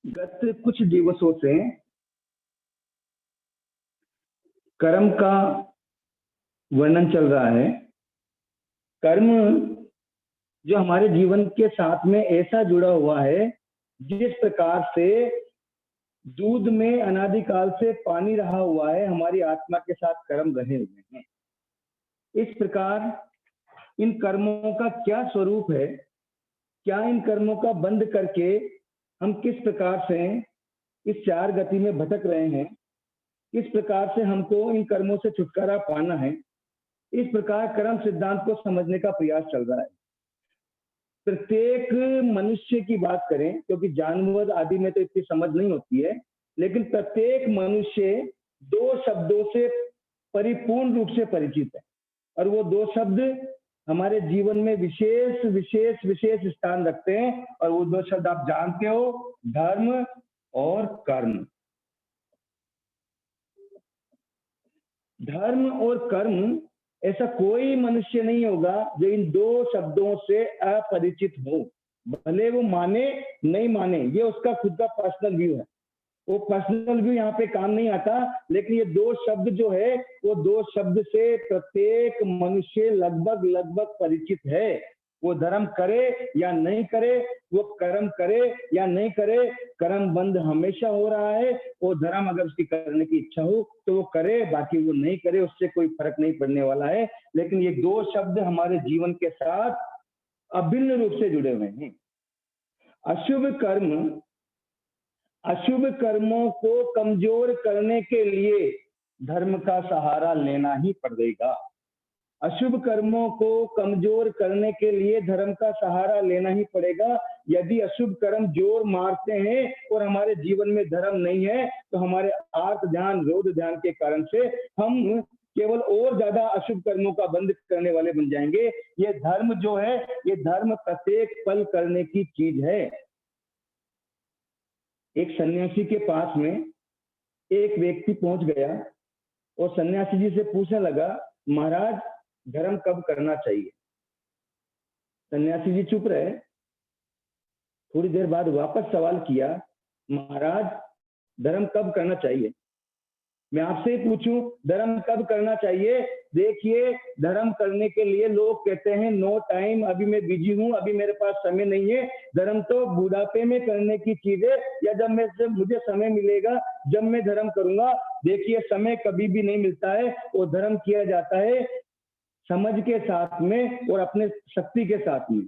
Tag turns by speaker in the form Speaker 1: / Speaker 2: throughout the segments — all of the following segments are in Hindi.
Speaker 1: गत कुछ दिवसों से कर्म का वर्णन चल रहा है। कर्म जो हमारे जीवन के साथ में ऐसा जुड़ा हुआ है, जिस प्रकार से दूध में अनादिकाल से पानी रहा हुआ है, हमारी आत्मा के साथ कर्म रहे हुए हैं। इस प्रकार इन कर्मों का क्या स्वरूप है, क्या इन कर्मों का बंद करके हम किस प्रकार से इस चार गति में भटक रहे हैं, किस प्रकार से हमको इन कर्मों से छुटकारा पाना है, इस प्रकार कर्म सिद्धांत को समझने का प्रयास चल रहा है। प्रत्येक मनुष्य की बात करें, क्योंकि जानवर आदि में तो इतनी समझ नहीं होती है, लेकिन प्रत्येक मनुष्य दो शब्दों से परिपूर्ण रूप से परिचित है, और वो दो शब्द हमारे जीवन में विशेष विशेष विशेष स्थान रखते हैं, और वो दो शब्द आप जानते हो, धर्म और कर्म। धर्म और कर्म, ऐसा कोई मनुष्य नहीं होगा जो इन दो शब्दों से अपरिचित हो, भले वो माने नहीं माने, ये उसका खुद का पर्सनल व्यू है। वो पर्सनल व्यू यहाँ पे काम नहीं आता, लेकिन ये दो शब्द जो है, वो दो शब्द से प्रत्येक मनुष्य लगभग लगभग परिचित है। वो धर्म करे या नहीं करे, वो कर्म करे या नहीं करे, कर्म बंद हमेशा हो रहा है। वो धर्म अगर उसकी करने की इच्छा हो तो वो करे, बाकी वो नहीं करे, उससे कोई फर्क नहीं पड़ने वाला है। लेकिन ये दो शब्द हमारे जीवन के साथ अभिन्न रूप से जुड़े हुए हैं। अशुभ कर्मों को कमजोर करने के लिए धर्म का सहारा लेना ही पड़ेगा। अशुभ कर्मों को कमजोर करने के लिए धर्म का सहारा लेना ही पड़ेगा। यदि अशुभ कर्म जोर मारते हैं और हमारे जीवन में धर्म नहीं है, तो हमारे आर्त ध्यान, रोध ध्यान के कारण से हम केवल और ज्यादा अशुभ कर्मों का बंद करने वाले बन जाएंगे। ये धर्म जो है, ये धर्म प्रत्येक पल करने की चीज है। एक सन्यासी के पास में एक व्यक्ति पहुंच गया और सन्यासी जी से पूछने लगा, महाराज धर्म कब करना चाहिए? सन्यासी जी चुप रहे। थोड़ी देर बाद वापस सवाल किया, महाराज धर्म कब करना चाहिए? मैं आपसे ही पूछूं, धर्म कब करना चाहिए? देखिए, धर्म करने के लिए लोग कहते हैं नो टाइम, अभी मैं बिजी हूं, अभी मेरे पास समय नहीं है। धर्म तो बुढ़ापे में करने की चीज है, या जब मुझे समय मिलेगा, जब मैं धर्म करूंगा। देखिए, समय कभी भी नहीं मिलता है। वो धर्म किया जाता है समझ के साथ में और अपने शक्ति के साथ में।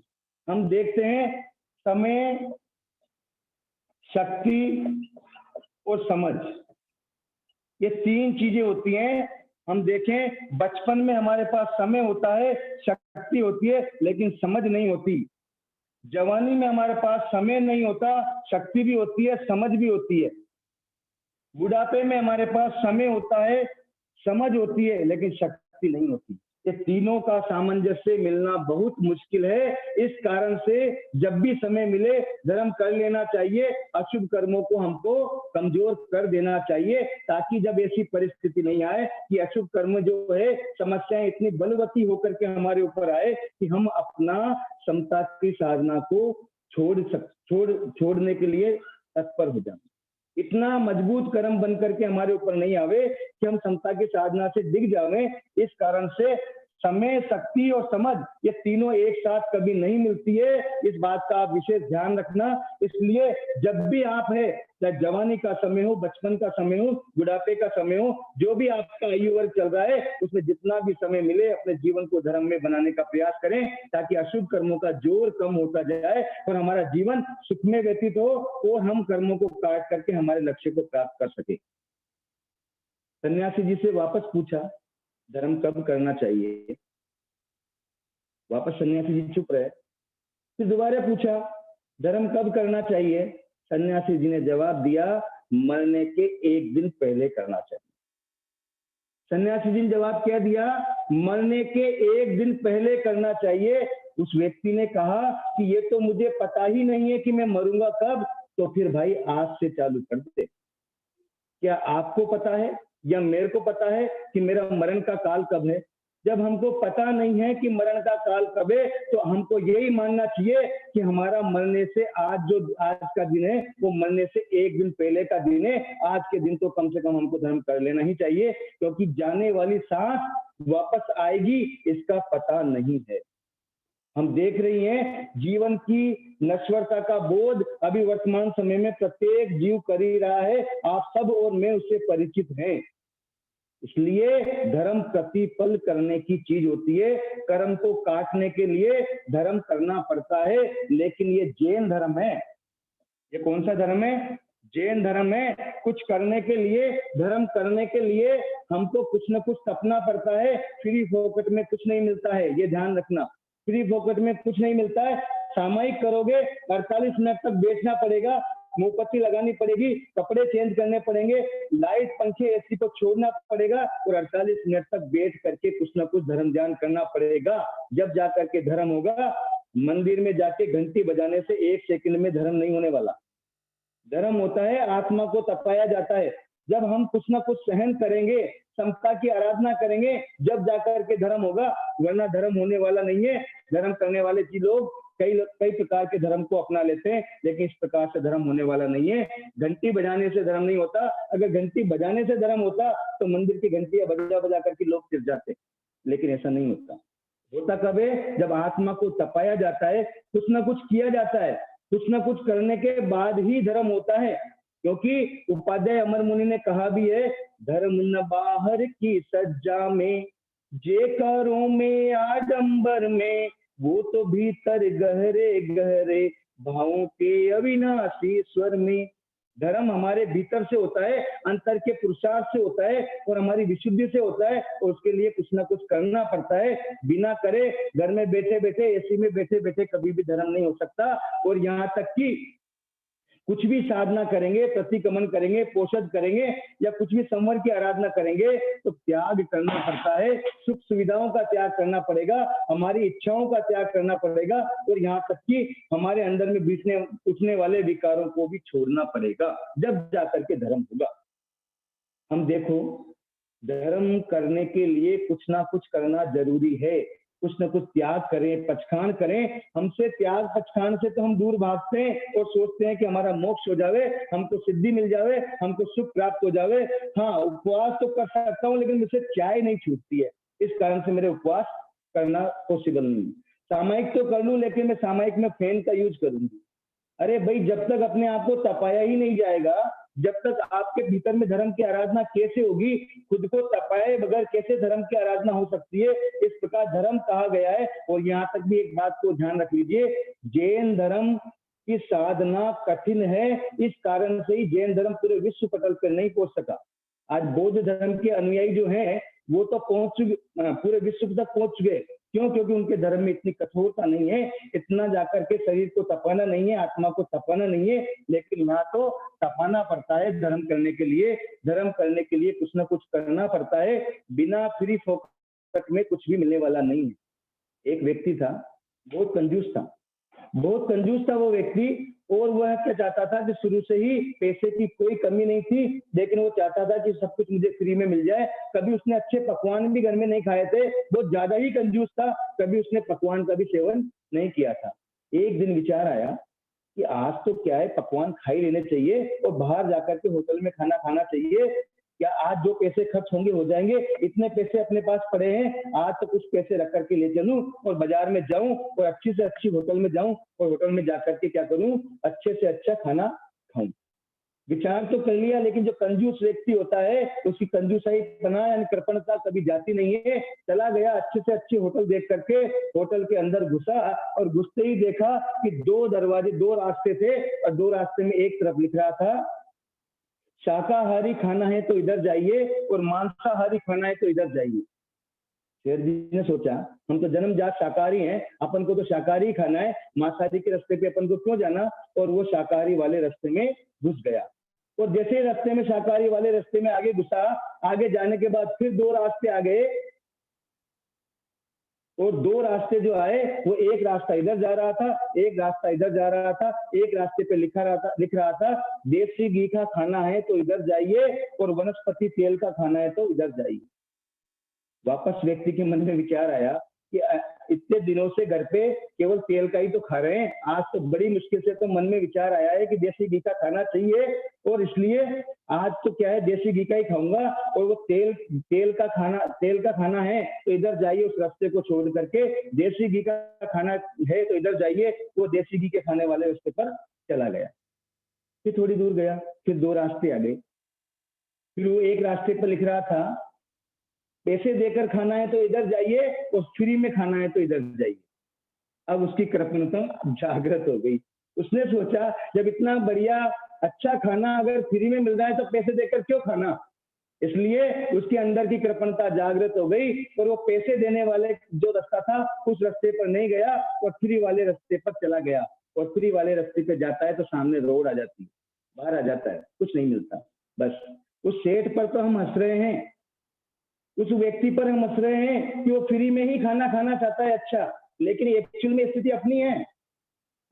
Speaker 1: हम देखते हैं समय, शक्ति और समझ, ये तीन चीजें होती हैं। हम देखें, बचपन में हमारे पास समय होता है, शक्ति होती है, लेकिन समझ नहीं होती। जवानी में हमारे पास समय नहीं होता, शक्ति भी होती है, समझ भी होती है। बुढ़ापे में हमारे पास समय होता है, समझ होती है, लेकिन शक्ति नहीं होती। ये तीनों का सामंजस्य मिलना बहुत मुश्किल है। इस कारण से जब भी समय मिले धर्म कर लेना चाहिए। अशुभ कर्मों को हमको कमजोर कर देना चाहिए, ताकि जब ऐसी परिस्थिति नहीं आए कि अशुभ कर्म जो है, समस्याएं इतनी बलवती होकर के हमारे ऊपर आए कि हम अपना समता की साधना को छोड़ने के लिए तत्पर हो जाए। इतना मजबूत कर्म बन करके हमारे ऊपर नहीं आवे कि हम समता की साधना से दिख जावे। इस कारण से समय, शक्ति और समझ, ये तीनों एक साथ कभी नहीं मिलती है। इस बात का आप विशेष ध्यान रखना। इसलिए जब भी आप है, चाहे जवानी का समय हो, बचपन का समय हो, बुढ़ापे का समय हो, जो भी आपका आयु वर्ग चल रहा है, उसमें जितना भी समय मिले अपने जीवन को धर्म में बनाने का प्रयास करें, ताकि अशुभ कर्मों का जोर कम होता जाए और हमारा जीवन सुख में व्यतीत हो और हम कर्मों को काट करके हमारे लक्ष्य को प्राप्त कर सके। सन्यासी जी से वापस पूछा, धर्म कब करना चाहिए? वापस सन्यासी जी चुप रहे। फिर दोबारा पूछा, धर्म कब करना चाहिए? सन्यासी जी ने जवाब दिया, मरने के एक दिन पहले करना चाहिए। सन्यासी जी ने जवाब क्या दिया? मरने के एक दिन पहले करना चाहिए। उस व्यक्ति ने कहा कि ये तो मुझे पता ही नहीं है कि मैं मरूंगा कब। तो फिर भाई आज से चालू कर दे। क्या आपको पता है या मेरे को पता है कि मेरा मरण का काल कब है? जब हमको पता नहीं है कि मरण का काल कब है, तो हमको यही मानना चाहिए कि हमारा मरने से आज का दिन है वो मरने से एक दिन पहले का दिन है। आज के दिन तो कम से कम हमको धर्म कर लेना ही चाहिए, क्योंकि जाने वाली सांस वापस आएगी इसका पता नहीं है। हम देख रही हैं जीवन की नश्वरता का बोध अभी वर्तमान समय में प्रत्येक जीव कर ही रहा है। आप सब और मैं उससे परिचित हैं। इसलिए धर्म प्रतिपल करने की चीज होती है। कर्म को काटने के लिए धर्म करना पड़ता है, लेकिन ये जैन धर्म है। ये कौन सा धर्म है? जैन धर्म है। कुछ करने के लिए, धर्म करने के लिए हमको कुछ न कुछ तपना पड़ता है। फ्री फोकट में कुछ नहीं मिलता है, ये ध्यान रखना। फ्री फोकट में कुछ नहीं मिलता है। सामयिक करोगे 48 मिनट तक बैठना पड़ेगा, मोमबत्ती लगानी पड़ेगी, कपड़े चेंज करने पड़ेंगे, लाइट पंखे एसी को छोड़ना पड़ेगा और 48 मिनट तक बैठ करके कुछ ना कुछ धर्म ध्यान करना पड़ेगा। जब जाकर के धर्म होगा। मंदिर में जाके घंटी बजाने से 1 सेकंड में धर्म नहीं होने वाला। धर्म होता है आत्मा को तपाया जाता है। जब हम कुछ ना कुछ सहन करेंगे, समता की आराधना करेंगे, जब जाकर के धर्म होगा, वरना धर्म होने वाला नहीं है। धर्म करने वाले जी लोग कई प्रकार के धर्म को अपना लेते हैं, लेकिन इस प्रकार से धर्म होने वाला नहीं है। घंटी बजाने से धर्म नहीं होता। अगर घंटी बजाने से धर्म होता तो मंदिर की घंटियां बजा बजा करके लोग फिर जाते, लेकिन ऐसा नहीं होता। होता कब है? जब आत्मा को तपाया जाता है, कुछ ना कुछ किया जाता है, कुछ ना कुछ करने के बाद ही धर्म होता है। क्योंकि उपाध्याय अमर मुनि ने कहा भी है, धर्म न बाहर की सज्जा में, जे करो में आडंबर में, वो तो भीतर गहरे गहरे भावों के अविनाशी स्वर में। धर्म हमारे भीतर से होता है, अंतर के पुरुषार्थ से होता है और हमारी विशुद्धि से होता है, और उसके लिए कुछ ना कुछ करना पड़ता है। बिना करे घर में बैठे बैठे, एसी में बैठे बैठे कभी भी धर्म नहीं हो सकता। और यहाँ तक कि कुछ भी साधना करेंगे, प्रतिक्रमण करेंगे, पोषद करेंगे या कुछ भी संवर की आराधना करेंगे तो त्याग करना पड़ता है। सुख सुविधाओं का त्याग करना पड़ेगा, हमारी इच्छाओं का त्याग करना पड़ेगा, और यहाँ तक कि हमारे अंदर में बीतने उठने वाले विकारों को भी छोड़ना पड़ेगा, जब जाकर के धर्म होगा। हम देखो, धर्म करने के लिए कुछ ना कुछ करना जरूरी है। कुछ ना कुछ त्याग करें, पचखान करें। हमसे त्याग पचखान से तो हम दूर भागते हैं और सोचते हैं कि हमारा मोक्ष हो जावे, हमको सिद्धि मिल जावे, हमको सुख प्राप्त हो जावे। हाँ, उपवास तो कर सकता हूँ, लेकिन मुझसे चाय नहीं छूटती है, इस कारण से मेरे उपवास करना पॉसिबल नहीं। सामयिक तो कर लूं, लेकिन मैं सामयिक में फैन का यूज करूंगी। अरे भाई, जब तक अपने आप को तपाया ही नहीं जाएगा, जब तक आपके भीतर में धर्म की आराधना कैसे होगी? खुद को तपाए बगैर कैसे धर्म की आराधना हो सकती है? इस प्रकार धर्म कहा गया है। और यहाँ तक भी एक बात को ध्यान रख लीजिए, जैन धर्म की साधना कठिन है। इस कारण से ही जैन धर्म पूरे विश्व पटल पर नहीं पहुंच सका। आज बौद्ध धर्म के अनुयायी जो हैं वो तो पूरे विश्व तक पहुंच गए। क्यों? क्योंकि उनके धर्म में इतनी कठोरता नहीं है, इतना जाकर के शरीर को तपाना नहीं है, आत्मा को तपाना नहीं है। लेकिन यहाँ तो तपाना पड़ता है धर्म करने के लिए। धर्म करने के लिए कुछ ना कुछ करना पड़ता है। बिना फ्री फोकट में कुछ भी मिलने वाला नहीं है। एक व्यक्ति था, बहुत कंजूस था, बहुत कंजूस था वो व्यक्ति। और वह क्या चाहता था कि शुरू से ही पैसे की कोई कमी नहीं थी, लेकिन वो चाहता था कि सब कुछ मुझे फ्री में मिल जाए। कभी उसने अच्छे पकवान भी घर में नहीं खाए थे, बहुत ज्यादा ही कंजूस था। कभी उसने पकवान का भी सेवन नहीं किया था। एक दिन विचार आया कि आज तो क्या है, पकवान खा ही लेने चाहिए और बाहर जाकर के होटल में खाना खाना चाहिए। क्या आज जो पैसे खर्च होंगे हो जाएंगे, इतने पैसे अपने पास पड़े हैं, आज तो कुछ पैसे रख करके ले चलूं और बाजार में जाऊं और अच्छी से अच्छी होटल में जाऊं और होटल में जाकर के क्या करूं, अच्छे से अच्छा खाना खाऊं। विचार तो कर लिया, लेकिन जो कंजूस व्यक्ति होता है उसकी कंजूसाई बना यानी कृपणता कभी जाती नहीं है। चला गया अच्छे से अच्छी होटल देख करके, होटल के अंदर घुसा और घुसते ही देखा कि 2 दरवाजे, 2 रास्ते थे और 2 रास्ते में एक तरफ लिख रहा था, शाकाहारी खाना है तो इधर जाइए और मांसाहारी खाना है तो इधर जाइए। शेर जी ने सोचा, हम तो जन्मजात शाकाहारी हैं, अपन को तो शाकाहारी ही खाना है, मांसाहारी के रास्ते पे अपन को क्यों जाना? और वो शाकाहारी वाले रास्ते में घुस गया। और जैसे ही रास्ते में, शाकाहारी वाले रास्ते में आगे घुसा, आगे जाने के बाद फिर 2 रास्ते आ गए और 2 रास्ते जो आए वो एक रास्ता इधर जा रहा था, एक रास्ता इधर जा रहा था। एक रास्ते पे लिख रहा था देसी घी का खाना है तो इधर जाइए और वनस्पति तेल का खाना है तो इधर जाइए। वापस व्यक्ति के मन में विचार आया कि इतने दिनों से घर पे केवल तेल का ही तो खा रहे हैं, आज तो बड़ी मुश्किल से तो मन में विचार आया है कि देसी घी का खाना चाहिए, और इसलिए आज तो क्या है देसी घी का ही खाऊंगा। और वो तेल का खाना है तो इधर जाइए, उस रास्ते को छोड़ करके देसी घी का खाना है तो इधर जाइए, वो देसी घी के खाने वाले रास्ते पर चला गया। फिर थोड़ी दूर गया, फिर दो रास्ते आ गए, फिर वो एक रास्ते पर लिख रहा था पैसे देकर खाना है तो इधर जाइए, और फ्री में खाना है तो इधर जाइए। अब उसकी कृपणता जागृत हो गई। उसने सोचा जब इतना बढ़िया अच्छा खाना अगर फ्री में मिल रहा है तो पैसे देकर क्यों खाना। इसलिए उसके अंदर की कृपणता जागृत हो गई, और वो पैसे देने वाले जो रास्ता था उस रास्ते पर नहीं गया और फ्री वाले रास्ते पर चला गया। और फ्री वाले रास्ते पे जाता है तो सामने रोड आ जाती है, बाहर आ जाता है, कुछ नहीं मिलता। बस उस सेठ पर तो हम हंस रहे हैं, उस व्यक्ति पर हम हंस रहे हैं कि वो फ्री में ही खाना खाना चाहता है अच्छा, लेकिन एक्चुअल में स्थिति अपनी है,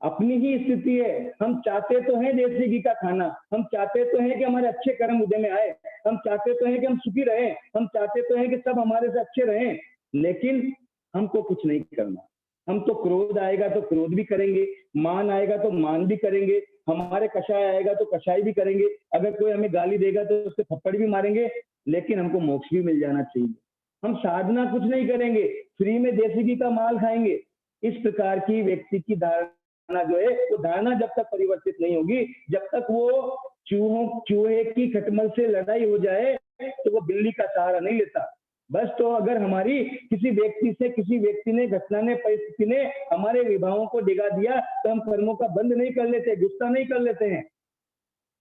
Speaker 1: अपनी ही स्थिति है। हम चाहते तो हैं देसी घी का खाना, हम चाहते तो हैं कि हमारे अच्छे कर्म उदय में आए, हम चाहते तो हैं कि हम सुखी रहें, हम चाहते तो हैं कि सब हमारे से अच्छे रहें, लेकिन हमको कुछ नहीं करना। हम तो क्रोध आएगा तो क्रोध भी करेंगे, मान आएगा तो मान भी करेंगे, हमारे कषाय आएगा तो कषाय भी करेंगे, अगर कोई हमें गाली देगा तो उसके थप्पड़ भी मारेंगे, लेकिन हमको मोक्ष भी मिल जाना चाहिए। हम साधना कुछ नहीं करेंगे, फ्री में देसी घी का माल खाएंगे। इस प्रकार की व्यक्ति की धारणा जो है, वो धारणा जब तक परिवर्तित नहीं होगी, जब तक वो चूहे की खटमल से लड़ाई हो जाए तो वो बिल्ली का सहारा नहीं लेता। बस तो अगर हमारी किसी व्यक्ति ने, घटना ने, परिस्थिति ने हमारे विभावों को डिगा दिया तो हम कर्मों का बंद नहीं कर लेते, गुस्सा नहीं कर लेते हैं।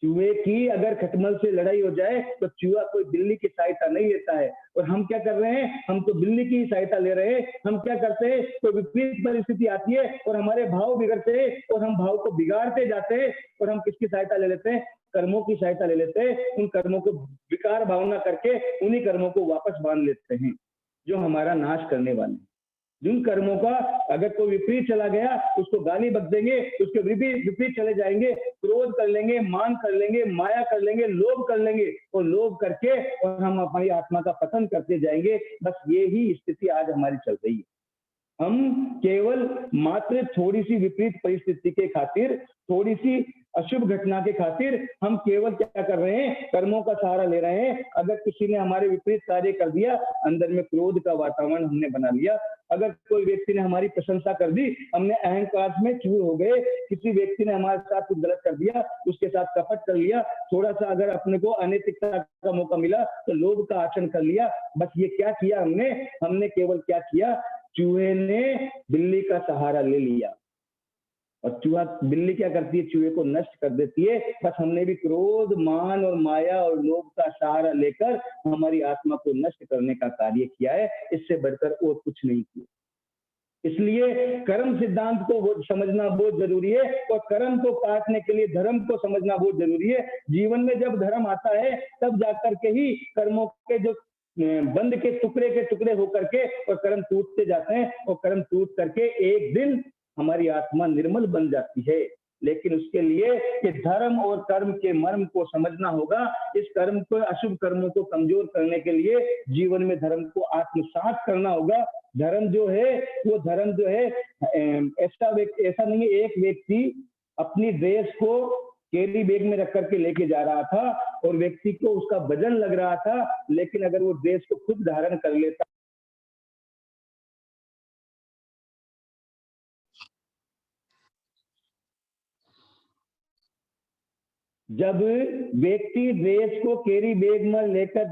Speaker 1: चूहे की अगर खटमल से लड़ाई हो जाए तो चूहा कोई बिल्ली की सहायता नहीं लेता है, और हम क्या कर रहे हैं, हम तो बिल्ली की सहायता ले रहे हैं। हम क्या करते हैं, तो विपरीत परिस्थिति आती है और हमारे भाव बिगड़ते हैं और हम भाव को बिगाड़ते जाते हैं, और हम किसकी सहायता ले लेते हैं, कर्मों की सहायता ले लेते हैं। उन कर्मों को विकार भावना करके उन्हीं कर्मों को वापस बांध लेते हैं जो हमारा नाश करने वाले हैं। जिन कर्मों का अगर कोई विपरीत चला गया उसको गाली बक देंगे, उसके विपरीत चले जाएंगे, क्रोध कर लेंगे, मान कर लेंगे, माया कर लेंगे, लोभ कर लेंगे, और लोभ करके और हम हमारी आत्मा का पतन करते जाएंगे। बस ये ही स्थिति आज हमारी चल रही है। हम केवल मात्र थोड़ी सी विपरीत परिस्थिति के खातिर, थोड़ी सी अशुभ घटना के खातिर हम केवल क्या कर रहे हैं, कर्मों का सहारा ले रहे हैं। अगर किसी ने हमारे विपरीत कार्य कर दिया, अंदर में क्रोध का वातावरण हमने बना लिया। अगर कोई व्यक्ति ने हमारी प्रशंसा कर दी, हमने अहंकार में चूर हो गए। किसी व्यक्ति ने हमारे साथ कुछ गलत कर दिया, उसके साथ कपट कर लिया, थोड़ा सा अगर अपने को अनैतिकता का मौका मिला तो लोभ का आचरण कर लिया। बस ये क्या किया हमने केवल क्या किया, चूहे ने बिल्ली का सहारा ले लिया, और बिल्ली क्या करती है, चूहे को नष्ट कर देती है। बस हमने भी क्रोध, मान और माया और लोभ का सहारा लेकर हमारी आत्मा को नष्ट करने का कार्य किया है, इससे बढ़कर और कुछ नहीं किया। इसलिए कर्म सिद्धांत को समझना बहुत जरूरी है, और कर्म को काटने के लिए धर्म को समझना बहुत जरूरी है। जीवन में जब धर्म आता है तब जाकर के ही कर्मों के जो बंद के टुकड़े होकर के और कर्म टूटते जाते हैं, और कर्म टूट करके एक दिन हमारी आत्मा निर्मल बन जाती है। लेकिन उसके लिए कि धर्म और कर्म के मर्म को समझना होगा। इस कर्म को, अशुभ कर्मों को कमजोर करने के लिए जीवन में धर्म को आत्मसात करना होगा। धर्म जो है ऐसा नहीं है, एक व्यक्ति अपनी ड्रेस को कैरी बैग में रख करके लेके जा रहा था और व्यक्ति को उसका वजन लग रहा था, लेकिन अगर वो ड्रेस को खुद धारण कर लेता, जब व्यक्ति ड्रेस को कैरी बैग में लेकर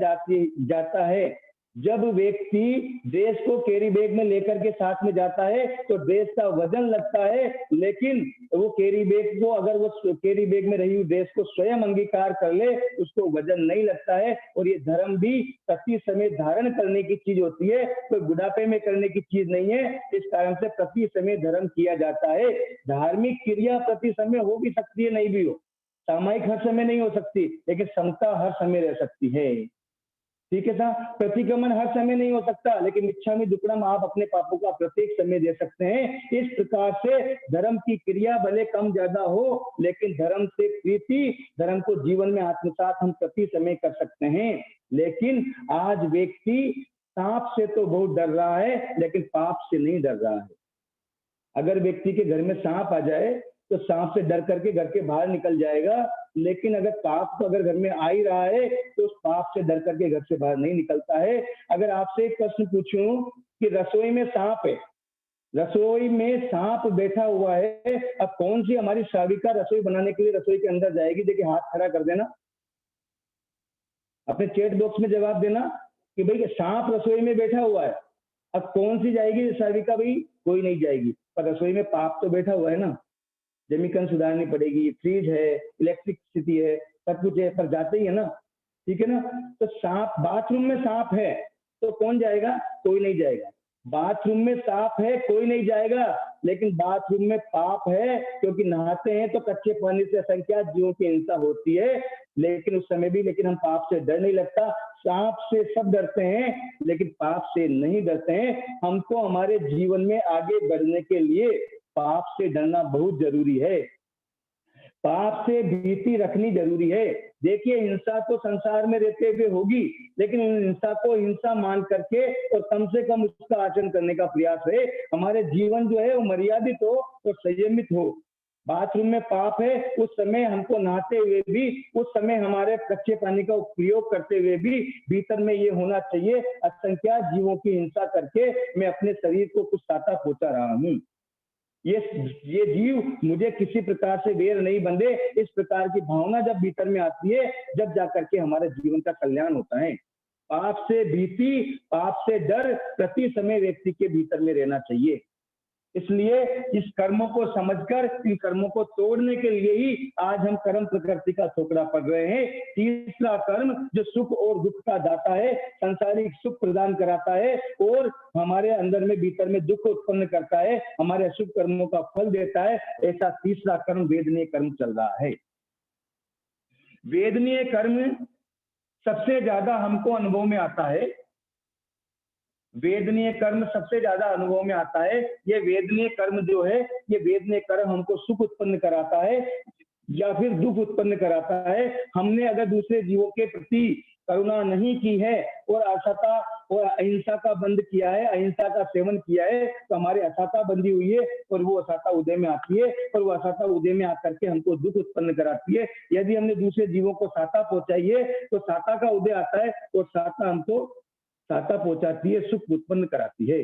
Speaker 1: जाता है, जब व्यक्ति ड्रेस को कैरी बैग में लेकर के साथ में जाता है तो ड्रेस का वजन लगता है, लेकिन वो कैरी बैग को, अगर वो कैरी बैग में रही हुई ड्रेस को स्वयं अंगीकार कर ले, उसको वजन नहीं लगता है। और ये धर्म भी प्रति समय धारण करने की चीज होती है, कोई बुढ़ापे में करने की चीज नहीं है। इस कारण से प्रति समय धर्म किया जाता है। धार्मिक क्रिया प्रति समय हो भी सकती है, नहीं भी हो, सामायिक हर समय नहीं हो सकती, लेकिन समता हर समय रह सकती है। ठीक है ना, प्रतिक्रमण हर समय नहीं हो सकता, लेकिन इच्छामि दुक्कडम आप अपने पापों का प्रत्येक समय दे सकते हैं। इस प्रकार से धर्म की क्रिया भले कम ज्यादा हो, लेकिन धर्म से प्रीति, धर्म को जीवन में आत्मसात हम प्रति समय कर सकते हैं। लेकिन आज व्यक्ति सांप से तो बहुत डर रहा है लेकिन पाप से नहीं डर रहा है। अगर व्यक्ति के घर में सांप आ जाए तो सांप से डर करके घर के बाहर निकल जाएगा, लेकिन अगर पाप तो अगर घर में आ ही रहा है तो उस पाप से डर करके घर से बाहर नहीं निकलता है। अगर आपसे एक प्रश्न पूछूं कि रसोई में सांप है, रसोई में सांप बैठा हुआ है, अब कौन सी हमारी साविका रसोई बनाने के लिए रसोई के अंदर जाएगी? देखिए हाथ खड़ा कर देना, अपने चैट बॉक्स में जवाब देना कि भाई सांप रसोई में बैठा हुआ है। अब कौन सी जाएगी साविका? भाई कोई नहीं जाएगी, पर रसोई में पाप तो बैठा हुआ है ना। जमीकन सुधारनी पड़ेगी, फ्रिज है, इलेक्ट्रिसिटी है, सब कुछ है, पर जाते ही है ना, ठीक है ना। तो सांप, बाथरूम में सांप है तो कौन जाएगा? कोई नहीं जाएगा। बाथरूम में सांप है, कोई नहीं जाएगा, लेकिन बाथरूम में पाप है, क्योंकि नहाते हैं तो कच्चे पानी से असंख्यात जीवों की हिंसा होती है, लेकिन उस समय भी लेकिन हम पाप से डर नहीं लगता। सांप से सब डरते हैं लेकिन पाप से नहीं डरते हैं। हमको हमारे जीवन में आगे बढ़ने के लिए पाप से डरना बहुत जरूरी है, पाप से भीति रखनी जरूरी है। देखिए हिंसा तो संसार में रहते हुए होगी, लेकिन हिंसा को हिंसा मान करके और कम से कम उसका आचरण करने का प्रयास है। हमारे जीवन जो है वो मर्यादित हो और संयमित हो। बाथरूम में पाप है, उस समय हमको नहाते हुए भी, उस समय हमारे कच्चे पानी का उपयोग करते हुए भी भीतर में ये होना चाहिए, असंख्यात जीवों की हिंसा करके मैं अपने शरीर को कुछ साता पहुंचा रहा हूँ। ये जीव मुझे किसी प्रकार से वेर नहीं बंधे, इस प्रकार की भावना जब भीतर में आती है, जब जाकर के हमारे जीवन का कल्याण होता है। पाप से भीति, पाप से डर प्रति समय व्यक्ति के भीतर में रहना चाहिए। इसलिए इस कर्मों को समझकर इन कर्मों को तोड़ने के लिए ही आज हम कर्म प्रकृति का ठोकरा पड़ रहे हैं। तीसरा कर्म जो सुख और दुख का दाता है, संसारिक सुख प्रदान कराता है और हमारे अंदर में भीतर में दुख उत्पन्न करता है, हमारे अशुभ कर्मों का फल देता है, ऐसा तीसरा कर्म वेदनीय कर्म चल रहा है। वेदनीय कर्म सबसे ज्यादा हमको अनुभव में आता है, वेदनीय कर्म सबसे ज्यादा अनुभव में आता है। ये वेदनीय कर्म जो है, ये वेदनीय कर्म हमको सुख उत्पन्न कराता है या फिर दुख उत्पन्न कराता है। हमने अगर दूसरे जीवों के प्रति करुणा नहीं की है और असता और अहिंसा का बंद किया है, अहिंसा का सेवन किया है, तो हमारे असता बंदी हुई है और वो असता उदय में आती है और वो असता उदय में आकर के हमको दुख उत्पन्न कराती है। यदि हमने दूसरे जीवों को साता पहुंचाई है तो साता का उदय आता है और साता हमको साता पहुंचाती है, सुख उत्पन्न कराती है।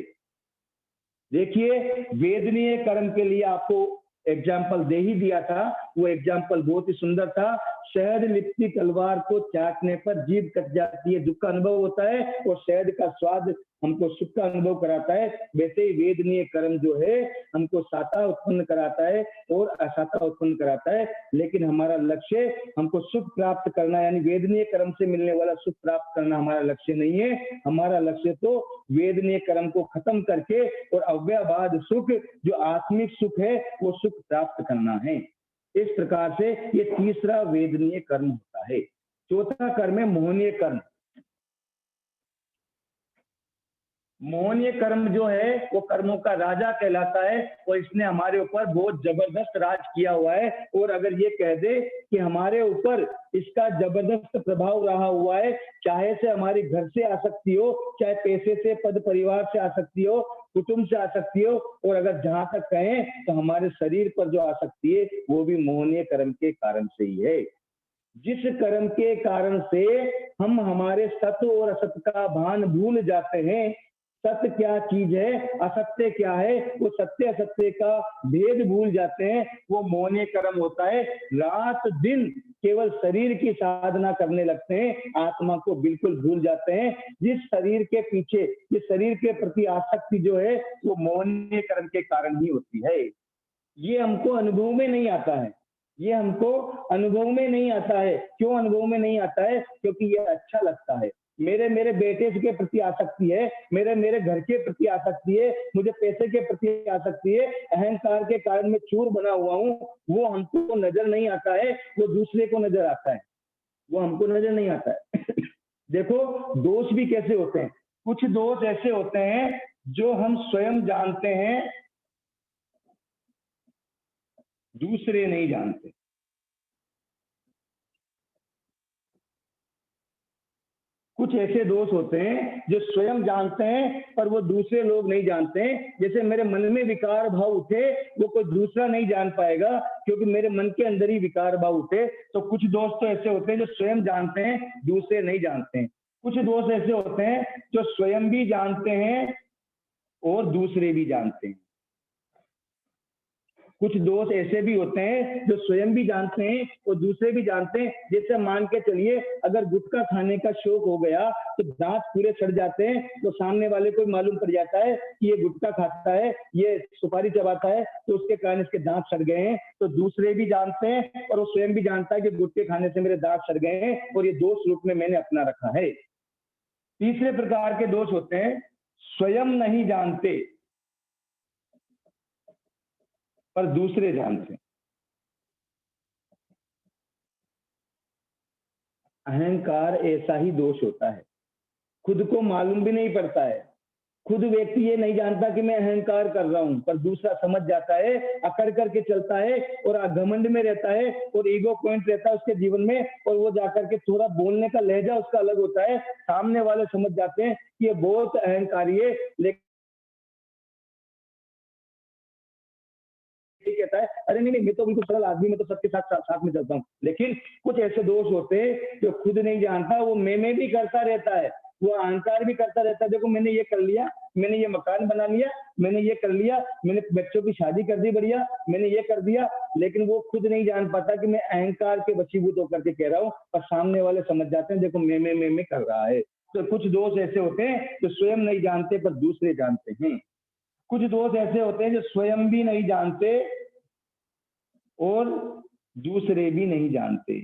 Speaker 1: देखिए वेदनीय कर्म के लिए आपको एग्जाम्पल दे ही दिया था, वो एग्जाम्पल बहुत ही सुंदर था। शहद लिपटी तलवार को चाटने पर जीभ कट जाती है, दुख का अनुभव होता है, और शहद का स्वाद हमको सुख का अनुभव कराता है। वैसे ही वेदनीय कर्म जो है हमको साता उत्पन्न कराता है और असाता उत्पन्न कराता है, लेकिन हमारा लक्ष्य हमको सुख प्राप्त करना, यानी वेदनीय कर्म से मिलने वाला सुख प्राप्त करना हमारा लक्ष्य नहीं है। हमारा लक्ष्य तो वेदनीय कर्म को खत्म करके और अव्ययवाद सुख, जो आत्मिक सुख है, वो सुख प्राप्त करना है। इस प्रकार से ये तीसरा वेदनीय कर्म होता है। चौथा कर्म है मोहनीय कर्म। मोहनीय कर्म जो है वो कर्मों का राजा कहलाता है और इसने हमारे ऊपर बहुत जबरदस्त राज किया हुआ है। और अगर ये कह दे कि हमारे ऊपर इसका जबरदस्त प्रभाव रहा हुआ है, चाहे से हमारे घर से आ सकती हो, चाहे पैसे से, पद परिवार से आ सकती हो, कुटुंब से आ सकती हो, और अगर जहां तक कहें तो हमारे शरीर पर जो आ सकती है, वो भी मोहनीय कर्म के कारण से ही है। जिस कर्म के कारण से हम हमारे सत्य और असत्य का भान भूल जाते हैं, सत्य क्या चीज है, असत्य क्या है, वो सत्य असत्य का भेद भूल जाते हैं, वो मोहनीय कर्म होता है। रात दिन केवल शरीर की साधना करने लगते हैं, आत्मा को बिल्कुल भूल जाते हैं। जिस शरीर के पीछे, जिस शरीर के प्रति आसक्ति जो है, वो मोहनीय कर्म के कारण ही होती है। ये हमको अनुभव में नहीं आता है, ये हमको अनुभव में नहीं आता है। क्यों अनुभव में नहीं आता है? क्योंकि ये अच्छा लगता है। मेरे मेरे बेटे के प्रति आसक्ति है, मेरे मेरे घर के प्रति आसक्ति है, मुझे पैसे के प्रति आसक्ति है, अहंकार के कारण मैं चूर बना हुआ हूँ, वो हमको नजर नहीं आता है, वो दूसरे को नजर आता है, वो हमको नजर नहीं आता है। देखो दोष भी कैसे होते हैं, कुछ दोष ऐसे होते हैं जो हम स्वयं जानते हैं, दूसरे नहीं जानते। कुछ ऐसे दोष होते हैं जो स्वयं जानते हैं पर वो दूसरे लोग नहीं जानते हैं। जैसे मेरे मन में विकार भाव उठे, वो कोई दूसरा नहीं जान पाएगा क्योंकि मेरे मन के अंदर ही विकार भाव उठे। तो कुछ दोष तो ऐसे होते हैं जो स्वयं जानते हैं, दूसरे नहीं जानते हैं। कुछ दोष ऐसे होते हैं जो स्वयं भी जानते हैं और दूसरे भी जानते हैं। कुछ दोष ऐसे भी होते हैं जो स्वयं भी जानते हैं और दूसरे भी जानते हैं। जैसे मान के चलिए, अगर गुटखा खाने का शौक हो गया तो दांत पूरे सड़ जाते हैं, तो सामने वाले को मालूम पड़ जाता है कि ये गुटखा खाता है, ये सुपारी चबाता है, तो उसके कारण इसके दांत सड़ गए हैं। तो दूसरे भी जानते हैं और वो स्वयं भी जानता है कि गुटखे खाने से मेरे दांत सड़ गए हैं और ये दोष रूप में मैंने अपना रखा है। तीसरे प्रकार के दोष होते हैं स्वयं नहीं जानते पर दूसरे जानते हैं। अहंकार ऐसा ही दोष होता है, खुद को मालूम भी नहीं पड़ता है। खुद व्यक्ति ये नहीं जानता कि मैं अहंकार कर रहा हूं, पर दूसरा समझ जाता है, अकड़ करके चलता है और घमंड में रहता है और ईगो पॉइंट रहता है उसके जीवन में, और वो जाकर के थोड़ा बोलने का लहजा उसका अलग होता है। सामने वाले समझ जाते हैं कि ये बहुत अहंकारी है, लेकिन कहता है अरे नहीं मैं तो बिल्कुल सरल आदमी, मैं तो सबके साथ में चलता हूँ। लेकिन कुछ ऐसे दोष होते हैं जो खुद नहीं जानता, वो मैं भी करता रहता है, वो अहंकार भी करता रहता है। देखो मैंने ये कर लिया, मैंने ये मकान बना लिया, मैंने ये कर लिया, मैंने बच्चों की शादी कर दी बढ़िया, मैंने ये कर दिया, लेकिन वो खुद नहीं जान पाता कि मैं अहंकार के वशीभूत होकर के कह रहा हूँ, और सामने वाले समझ जाते हैं देखो मैं कर रहा है। तो कुछ दोष ऐसे होते हैं जो स्वयं नहीं जानते पर दूसरे जानते हैं। कुछ दोष ऐसे होते हैं जो स्वयं भी नहीं जानते और दूसरे भी नहीं जानते।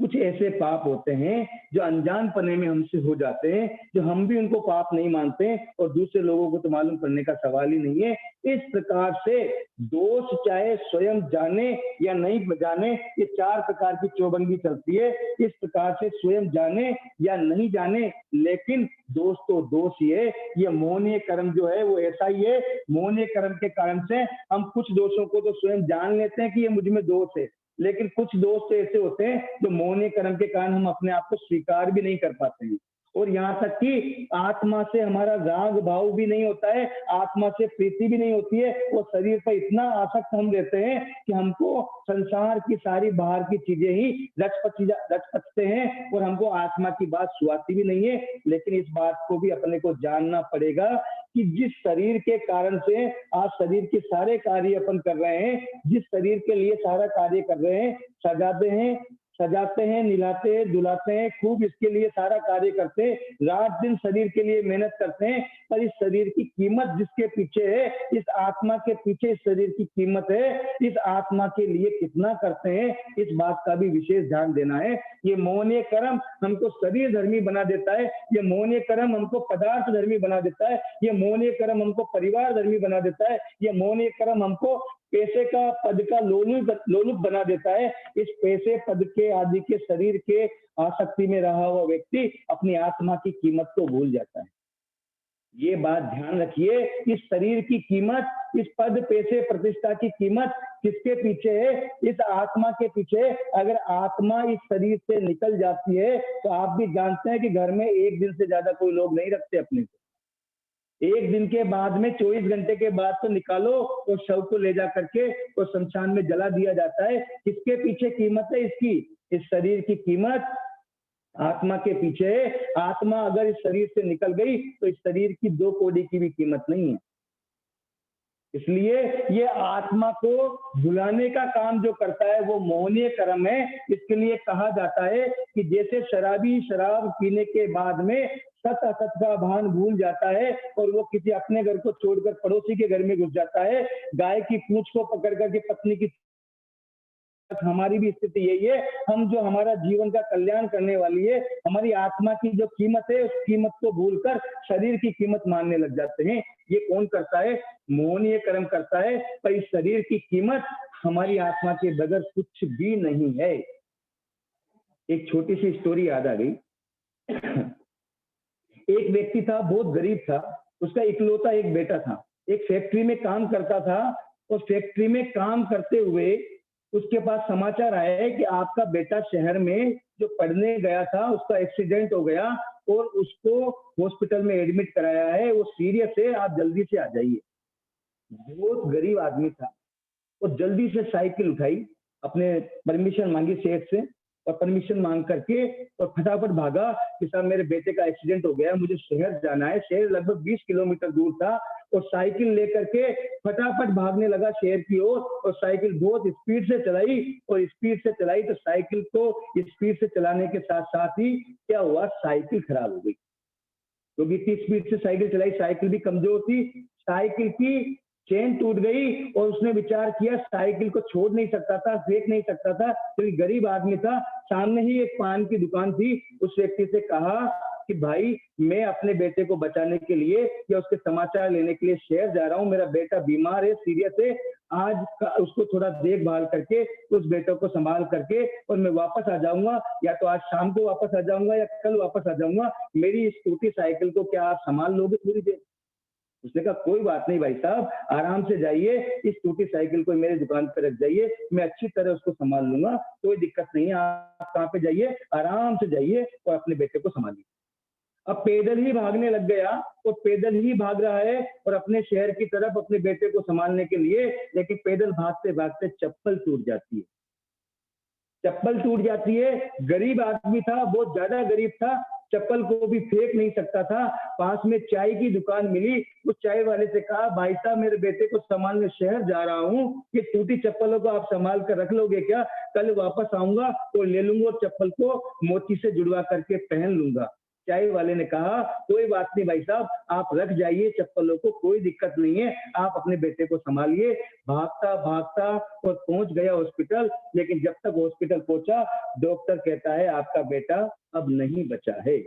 Speaker 1: कुछ ऐसे पाप होते हैं जो अनजानपने में हमसे हो जाते हैं, जो हम भी उनको पाप नहीं मानते और दूसरे लोगों को तो मालूम करने का सवाल ही नहीं है। इस प्रकार से दोष चाहे स्वयं जाने या नहीं जाने, ये चार प्रकार की चौबंदी चलती है। इस प्रकार से स्वयं जाने या नहीं जाने, लेकिन दोष तो दोष ही है। ये मोहनीय कर्म जो है वो ऐसा ही है। मोहनीय कर्म के कारण से हम कुछ दोषों को तो स्वयं जान लेते हैं कि ये मुझ में दोष है, लेकिन कुछ दोष तो ऐसे होते हैं जो मोहनीय कर्म के कारण हम अपने आप को स्वीकार भी नहीं कर पाते हैं। और यहाँ तक कि आत्मा से हमारा राग भाव भी नहीं होता है, आत्मा से प्रीति भी नहीं होती है। वो शरीर पर इतना आसक्त हम रहते हैं कि हमको संसार की सारी बाहर की चीजें ही रचपचते हैं और हमको आत्मा की बात सुहाती भी नहीं है। लेकिन इस बात को भी अपने को जानना पड़ेगा कि जिस शरीर के कारण से आज शरीर के सारे कार्य अपन कर रहे हैं, जिस शरीर के लिए सारा कार्य कर रहे हैं, सजाते हैं, निलाते हैं, दुलाते हैं, खूब इसके लिए सारा कार्य करते हैं, रात दिन शरीर के लिए मेहनत करते हैं, पर इस शरीर की कीमत जिसके पीछे है, इस आत्मा के पीछे इस शरीर की कीमत है, इस आत्मा के लिए कितना करते हैं, इस बात का भी विशेष ध्यान देना है। ये मोहनीय कर्म हमको शरीर धर्मी बना देता है, ये मोहनीय कर्म हमको पदार्थ धर्मी बना देता है, ये मोहनीय कर्म हमको परिवार धर्मी बना देता है, ये मोहनीय कर्म हमको पैसे का पद का लोलुप बना देता है। इस पैसे पद के आदि के शरीर के आसक्ति में रहा हुआ व्यक्ति अपनी आत्मा की कीमत को भूल जाता है। ये बात ध्यान रखिए, इस शरीर की कीमत, इस पद पैसे प्रतिष्ठा की कीमत किसके पीछे है? इस आत्मा के पीछे। अगर आत्मा इस शरीर से निकल जाती है तो आप भी जानते हैं कि घर में एक दिन से ज्यादा कोई लोग नहीं रखते अपने को। एक दिन के बाद में 24 घंटे के बाद तो निकालो और शव को ले जा करके और शमशान में जला दिया जाता है। किसके पीछे कीमत है इसकी? इस शरीर की कीमत आत्मा के पीछे है। आत्मा अगर इस शरीर से निकल गई तो इस शरीर की 2 कौड़ी की भी कीमत नहीं है। इसलिए ये आत्मा को भुलाने का काम जो करता है वो मोहनीय कर्म है। इसके लिए कहा जाता है कि जैसे शराबी शराब पीने के बाद में सत असत का भान भूल जाता है और वो किसी अपने घर को छोड़कर पड़ोसी के घर में घुस जाता है, गाय की पूंछ को पकड़ करके पत्नी की, हमारी भी स्थिति यही है। हम जो हमारा जीवन का कल्याण करने वाली है, हमारी आत्मा की जो कीमत है, उस कीमत को भूलकर शरीर की कीमत मानने लग जाते हैं। ये कौन करता है? मोहनीय कर्म करता है। पर इस शरीर की कीमत हमारी आत्मा के बगैर कुछ भी नहीं है। एक छोटी सी स्टोरी याद आ गई। एक व्यक्ति था, बहुत गरीब था, उसका इकलौता एक बेटा था, एक फैक्ट्री में काम करता था। उस फैक्ट्री में काम करते हुए उसके पास समाचार आया है कि आपका बेटा शहर में जो पढ़ने गया था उसका एक्सीडेंट हो गया और उसको हॉस्पिटल में एडमिट कराया है, वो सीरियस है, आप जल्दी से आ जाइए। बहुत गरीब आदमी था। और जल्दी से साइकिल उठाई, अपने परमिशन मांगी सेठ से और परमिशन मांग करके और फटाफट भागा कि साहब मेरे बेटे का एक्सीडेंट हो गया, मुझे शहर जाना है। शहर लगभग 20 किलोमीटर दूर था और साइकिल लेकर के फटाफट भागने लगा शहर की ओर और साइकिल बहुत स्पीड से चलाई और स्पीड से चलाई तो साइकिल को स्पीड से चलाने के साथ साथ ही क्या हुआ, साइकिल खराब हो गई। क्योंकि इतनी स्पीड से साइकिल चलाई, साइकिल भी कमजोर थी, साइकिल की चेन टूट गई और उसने विचार किया साइकिल को छोड़ नहीं सकता था, फेंक नहीं सकता था, क्योंकि गरीब आदमी था। सामने ही एक पान की दुकान थी, उस व्यक्ति से कहा कि भाई मैं अपने बेटे को बचाने के लिए या उसके समाचार लेने के लिए शहर जा रहा हूँ, मेरा बेटा बीमार है, सीरियस है, आज उसको थोड़ा देखभाल करके उस बेटे को संभाल करके और मैं वापस आ जाऊंगा, या तो आज शाम को वापस आ जाऊंगा या कल वापस आ जाऊंगा, मेरी इस टूटी साइकिल को क्या आप संभाल लोगे थोड़ी देर? उसने कहा कोई बात नहीं भाई साहब, आराम से जाइए, इस टूटी साइकिल को मेरी दुकान पर रख जाइए, मैं अच्छी तरह उसको संभाल लूंगा, कोई दिक्कत नहीं है, आप कहाँ पे जाइए, आराम से जाइए और अपने बेटे को संभालिए। अब पैदल ही भागने लग गया और पैदल ही भाग रहा है और अपने शहर की तरफ अपने बेटे को संभालने के लिए, लेकिन पैदल भागते भागते चप्पल टूट जाती है। चप्पल टूट जाती है, गरीब आदमी था, बहुत ज्यादा गरीब था, चप्पल को भी फेंक नहीं सकता था। पास में चाय की दुकान मिली, उस चाय वाले से कहा भाई साहब मेरे बेटे को संभालने शहर जा रहा हूँ, ये टूटी चप्पलों को आप संभाल कर रख लोगे क्या? कल वापस आऊंगा और ले लूंगा और चप्पल को मोची से जुड़वा करके पहन लूंगा। चाय वाले ने कहा कोई बात नहीं भाई साहब, आप रख जाइए चप्पलों को, कोई दिक्कत नहीं है, आप अपने बेटे को संभालिए। भागता भागता और पहुंच गया हॉस्पिटल, लेकिन जब तक हॉस्पिटल पहुंचा डॉक्टर कहता है आपका बेटा अब नहीं बचा है।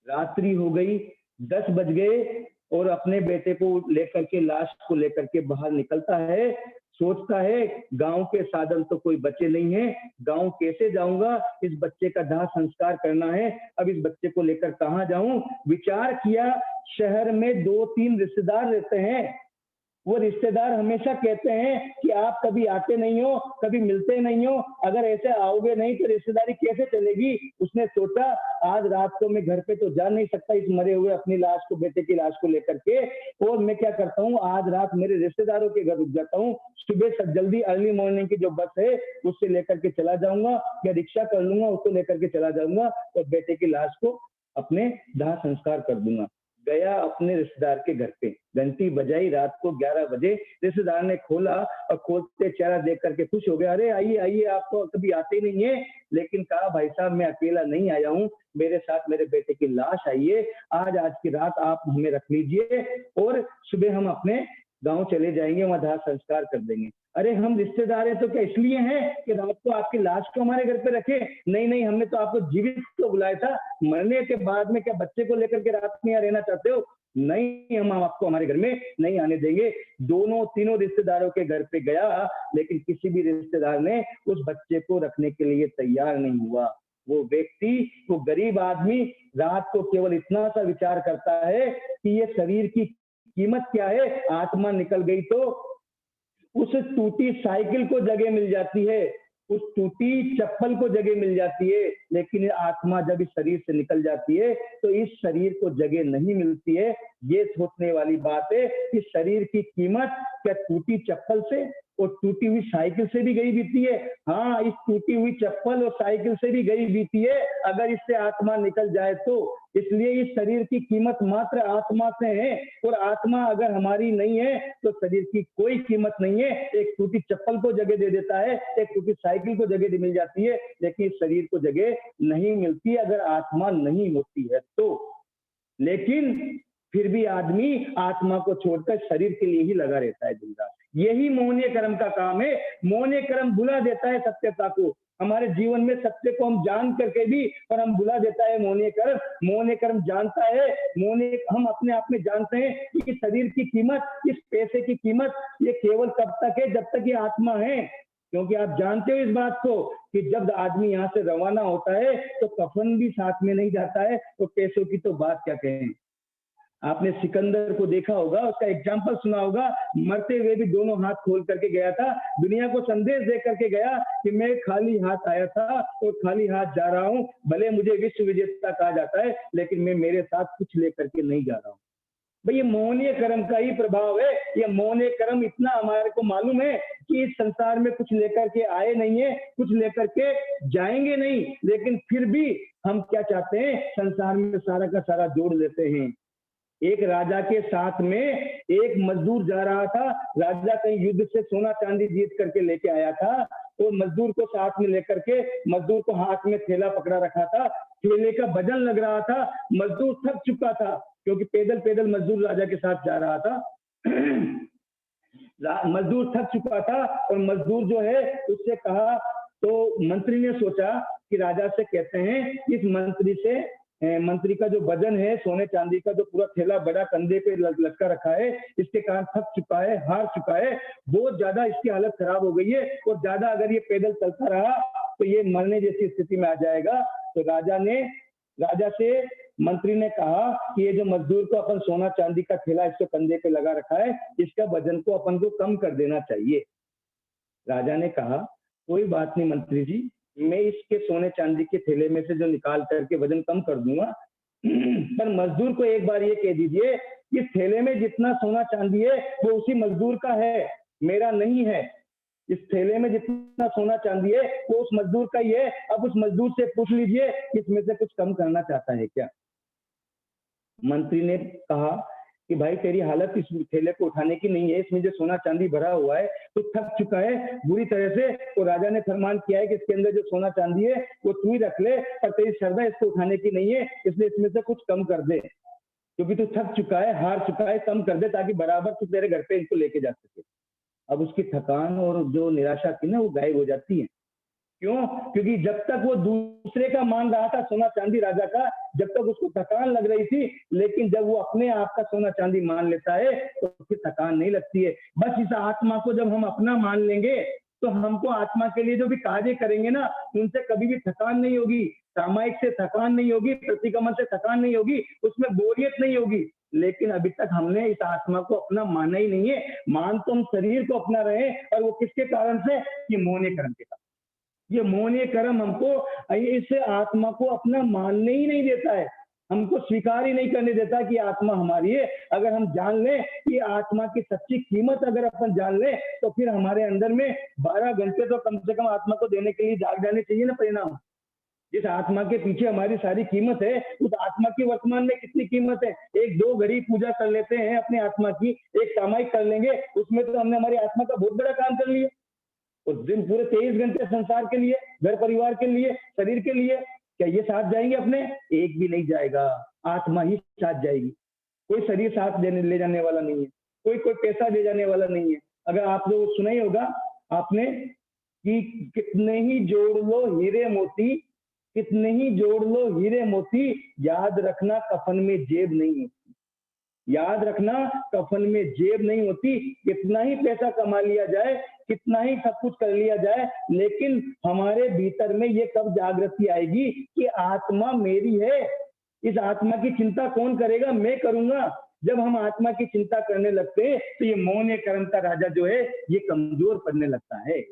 Speaker 1: रात्रि हो गई, 10 बज गए और अपने बेटे को लेकर के, लाश को लेकर के बाहर निकलता है, सोचता है गांव के साधन तो कोई बचे नहीं है, गांव कैसे जाऊंगा, इस बच्चे का दाह संस्कार करना है, अब इस बच्चे को लेकर कहां जाऊं? विचार किया, शहर में 2-3 रिश्तेदार रहते हैं, वो रिश्तेदार हमेशा कहते हैं कि आप कभी आते नहीं हो, कभी मिलते नहीं हो, अगर ऐसे आओगे नहीं तो रिश्तेदारी कैसे चलेगी? उसने सोचा आज रात को मैं घर पे तो जा नहीं सकता इस मरे हुए अपनी लाश को, बेटे की लाश को लेकर के, और मैं क्या करता हूँ आज रात मेरे रिश्तेदारों के घर रुक जाता हूँ, सुबह जल्दी अर्ली मॉर्निंग की जो बस है उससे लेकर के चला जाऊंगा या रिक्शा कर लूंगा, उसको लेकर के चला जाऊंगा और बेटे की लाश को अपने दाह संस्कार कर दूंगा। गया अपने रिश्तेदार के घर पे, घंटी बजाई, रात को 11 बजे, रिश्तेदार ने खोला और खोलते चेहरा देख करके खुश हो गया, अरे आइए आइए, आप तो कभी आते ही नहीं है। लेकिन कहा भाई साहब मैं अकेला नहीं आया हूँ, मेरे साथ मेरे बेटे की लाश आई है, आज की रात आप हमें रख लीजिए और सुबह हम अपने गांव चले जाएंगे, वहां दाह संस्कार कर देंगे। अरे हम रिश्तेदार हैं तो क्या इसलिए हैं कि रात को आपकी लाश को हमारे घर पे रखे? नहीं नहीं, हमने तो आपको जीवित को बुलाया था, मरने के बाद में क्या बच्चे को लेकर के रात में यहाँ रहना चाहते हो? नहीं, हम आपको हमारे घर में नहीं आने देंगे। दोनों तीनों रिश्तेदारों के घर पे गया, लेकिन किसी भी रिश्तेदार ने उस बच्चे को रखने के लिए तैयार नहीं हुआ। वो व्यक्ति, वो गरीब आदमी रात को केवल इतना सा विचार करता है कि ये शरीर की कीमत क्या है, आत्मा निकल गई तो उस टूटी साइकिल को जगह मिल जाती है, उस टूटी चप्पल को जगह मिल जाती है, लेकिन आत्मा जब इस शरीर से निकल जाती है तो इस शरीर को जगह नहीं मिलती है। ये सोचने वाली बात है कि शरीर की कीमत क्या टूटी चप्पल से और टूटी हुई साइकिल से भी गई बीती है? हाँ, इस टूटी हुई चप्पल और साइकिल से भी गई बीती है, अगर इससे आत्मा निकल जाए तो। इसलिए इस शरीर की कीमत मात्र आत्मा से है, और आत्मा अगर हमारी नहीं है तो शरीर की कोई कीमत नहीं है। एक टूटी चप्पल को जगह दे देता है, एक टूटी साइकिल को जगह मिल जाती है, लेकिन शरीर को जगह नहीं मिलती अगर आत्मा नहीं होती है तो। लेकिन फिर भी आदमी आत्मा को छोड़कर शरीर के लिए ही लगा रहता है दिन रात। यही मोहनीय कर्म का काम है। मोहनीय कर्म भुला देता है सत्यता को। हमारे जीवन में सत्य को हम जान करके भी और हम भुला देता है मोहनीय कर्म। मोहनीय कर्म जानता है, मोहनीय हम अपने आप में जानते हैं कि शरीर की कीमत, इस पैसे की कीमत ये केवल कब तक है, जब तक ये आत्मा है। क्योंकि आप जानते हो इस बात को कि जब आदमी यहाँ से रवाना होता है तो कफन भी साथ में नहीं जाता है, तो पैसों की तो बात क्या कहें। आपने सिकंदर को देखा होगा, उसका एग्जाम्पल सुना होगा, मरते हुए भी दोनों हाथ खोल करके गया था, दुनिया को संदेश दे करके गया कि मैं खाली हाथ आया था और खाली हाथ जा रहा हूं। भले मुझे विश्व विजेता कहा जाता है, लेकिन मैं मेरे साथ कुछ लेकर के नहीं जा रहा हूं। भाई ये मोहनीय कर्म का ही प्रभाव है। ये मोहनीय कर्म इतना हमारे को मालूम है कि इस संसार में कुछ लेकर के आए नहीं है, कुछ लेकर के जाएंगे नहीं, लेकिन फिर भी हम क्या चाहते हैं, संसार में सारा का सारा जोड़ लेते हैं। एक राजा के साथ में एक मजदूर जा रहा था, राजा कहीं युद्ध से सोना चांदी जीत करके लेके आया था, तो मजदूर को साथ में लेकर के, मजदूर को हाथ में थैला पकड़ा रखा था, थैले का वजन लग रहा था, मजदूर थक चुका था क्योंकि पैदल पैदल मजदूर राजा के साथ जा रहा था। मजदूर थक चुका था और मजदूर जो है उससे कहा, तो मंत्री ने सोचा कि राजा से कहते हैं, इस मंत्री का जो वजन है सोने चांदी का, जो पूरा थैला बड़ा कंधे पे लटका रखा है, इसके कारण थक चुका है, हार चुका है, बहुत ज्यादा इसकी हालत खराब हो गई है और ज्यादा अगर ये पैदल चलता रहा तो ये मरने जैसी स्थिति में आ जाएगा। तो राजा से मंत्री ने कहा कि ये जो मजदूर को अपन सोना चांदी का थैला इसके कंधे पे लगा रखा है, इसका वजन को अपन को कम कर देना चाहिए। राजा ने कहा, कोई बात नहीं मंत्री जी, मैं इसके सोने चांदी के थैले में से जो निकाल करके वजन कम कर दूंगा, पर मजदूर को एक बार ये कह दीजिए, इस थैले में जितना सोना चांदी है वो उसी मजदूर का है, मेरा नहीं है। इस थैले में जितना सोना चांदी है वो उस मजदूर का ही है। अब उस मजदूर से पूछ लीजिए इसमें से कुछ कम करना चाहता है क्या। मंत्री ने कहा कि भाई तेरी हालत इस थैले को उठाने की नहीं है, इसमें जो सोना चांदी भरा हुआ है तो थक चुका है बुरी तरह से, तो राजा ने फरमान किया है कि इसके अंदर जो सोना चांदी है वो तू ही रख ले, पर तेरी श्रद्धा इसको उठाने की नहीं है, इसलिए इसमें से कुछ कम कर दे, क्योंकि तू थक चुका है, हार चुका है, कम कर दे ताकि बराबर तू तेरे घर पे इनको लेके जा सके। अब उसकी थकान और जो निराशा थी ना वो गायब हो जाती है। क्यों? क्योंकि जब तक वो दूसरे का मान रहा था सोना चांदी राजा का, जब तक उसको थकान लग रही थी, लेकिन जब वो अपने आप का सोना चांदी मान लेता है तो फिर थकान नहीं लगती है। बस इस आत्मा को जब हम अपना मान लेंगे तो हमको आत्मा के लिए जो भी कार्य करेंगे ना, उनसे कभी भी थकान नहीं होगी, सामायिक से थकान नहीं होगी, प्रतिगमन से थकान नहीं होगी, उसमें बोरियत नहीं होगी। लेकिन अभी तक हमने इस आत्मा को अपना माना ही नहीं है। मान तो हम शरीर को अपना रहे, और वो किसके कारण से? ये मोहनीय कर्म के कारण। ये मोहनीय कर्म हमको इस आत्मा को अपना मानने ही नहीं देता है, हमको स्वीकार ही नहीं करने देता कि आत्मा हमारी है। अगर हम जान लें कि आत्मा की सच्ची कीमत अगर अपन जान लें, तो फिर हमारे अंदर में 12 घंटे तो कम से कम आत्मा को देने के लिए जाग जाने चाहिए ना परिणाम। जिस आत्मा के पीछे हमारी सारी कीमत है, उस आत्मा की वर्तमान में कितनी कीमत है? एक दो घड़ी पूजा कर लेते हैं अपनी आत्मा की, एक सामायिक कर लेंगे, उसमें तो हमने हमारी आत्मा का बहुत बड़ा काम कर लिया। उस दिन पूरे 23 घंटे संसार के लिए, घर परिवार के लिए, शरीर के लिए, क्या ये साथ जाएंगे अपने? एक भी नहीं जाएगा, आत्मा ही साथ जाएगी। कोई शरीर साथ ले जाने वाला नहीं है, कोई पैसा ले जाने वाला नहीं है। अगर आप लोग सुना ही होगा आपने कि कितने ही जोड़ लो हीरे मोती, कितने ही जोड़ लो हीरे मोती, याद रखना कफन में जेब नहीं होती। याद रखना कफन में जेब नहीं होती। कितना ही पैसा कमा लिया जाए, कितना ही सब कुछ कर लिया जाए, लेकिन हमारे भीतर में ये कब जागृति आएगी कि आत्मा मेरी है। इस आत्मा की चिंता कौन करेगा? मैं करूंगा। जब हम आत्मा की चिंता करने लगते हैं तो ये मोहनीय कर्म का राजा जो है ये कमजोर पड़ने लगता है।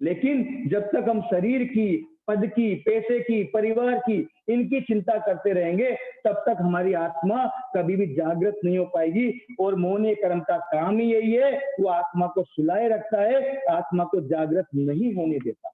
Speaker 1: लेकिन जब तक हम शरीर की, पद की, पैसे की, परिवार की, इनकी चिंता करते रहेंगे, तब तक हमारी आत्मा कभी भी जागृत नहीं हो पाएगी। और मोहनीय कर्म का काम ही यही है, वो आत्मा को सुलाए रखता है, आत्मा को जागृत नहीं होने देता।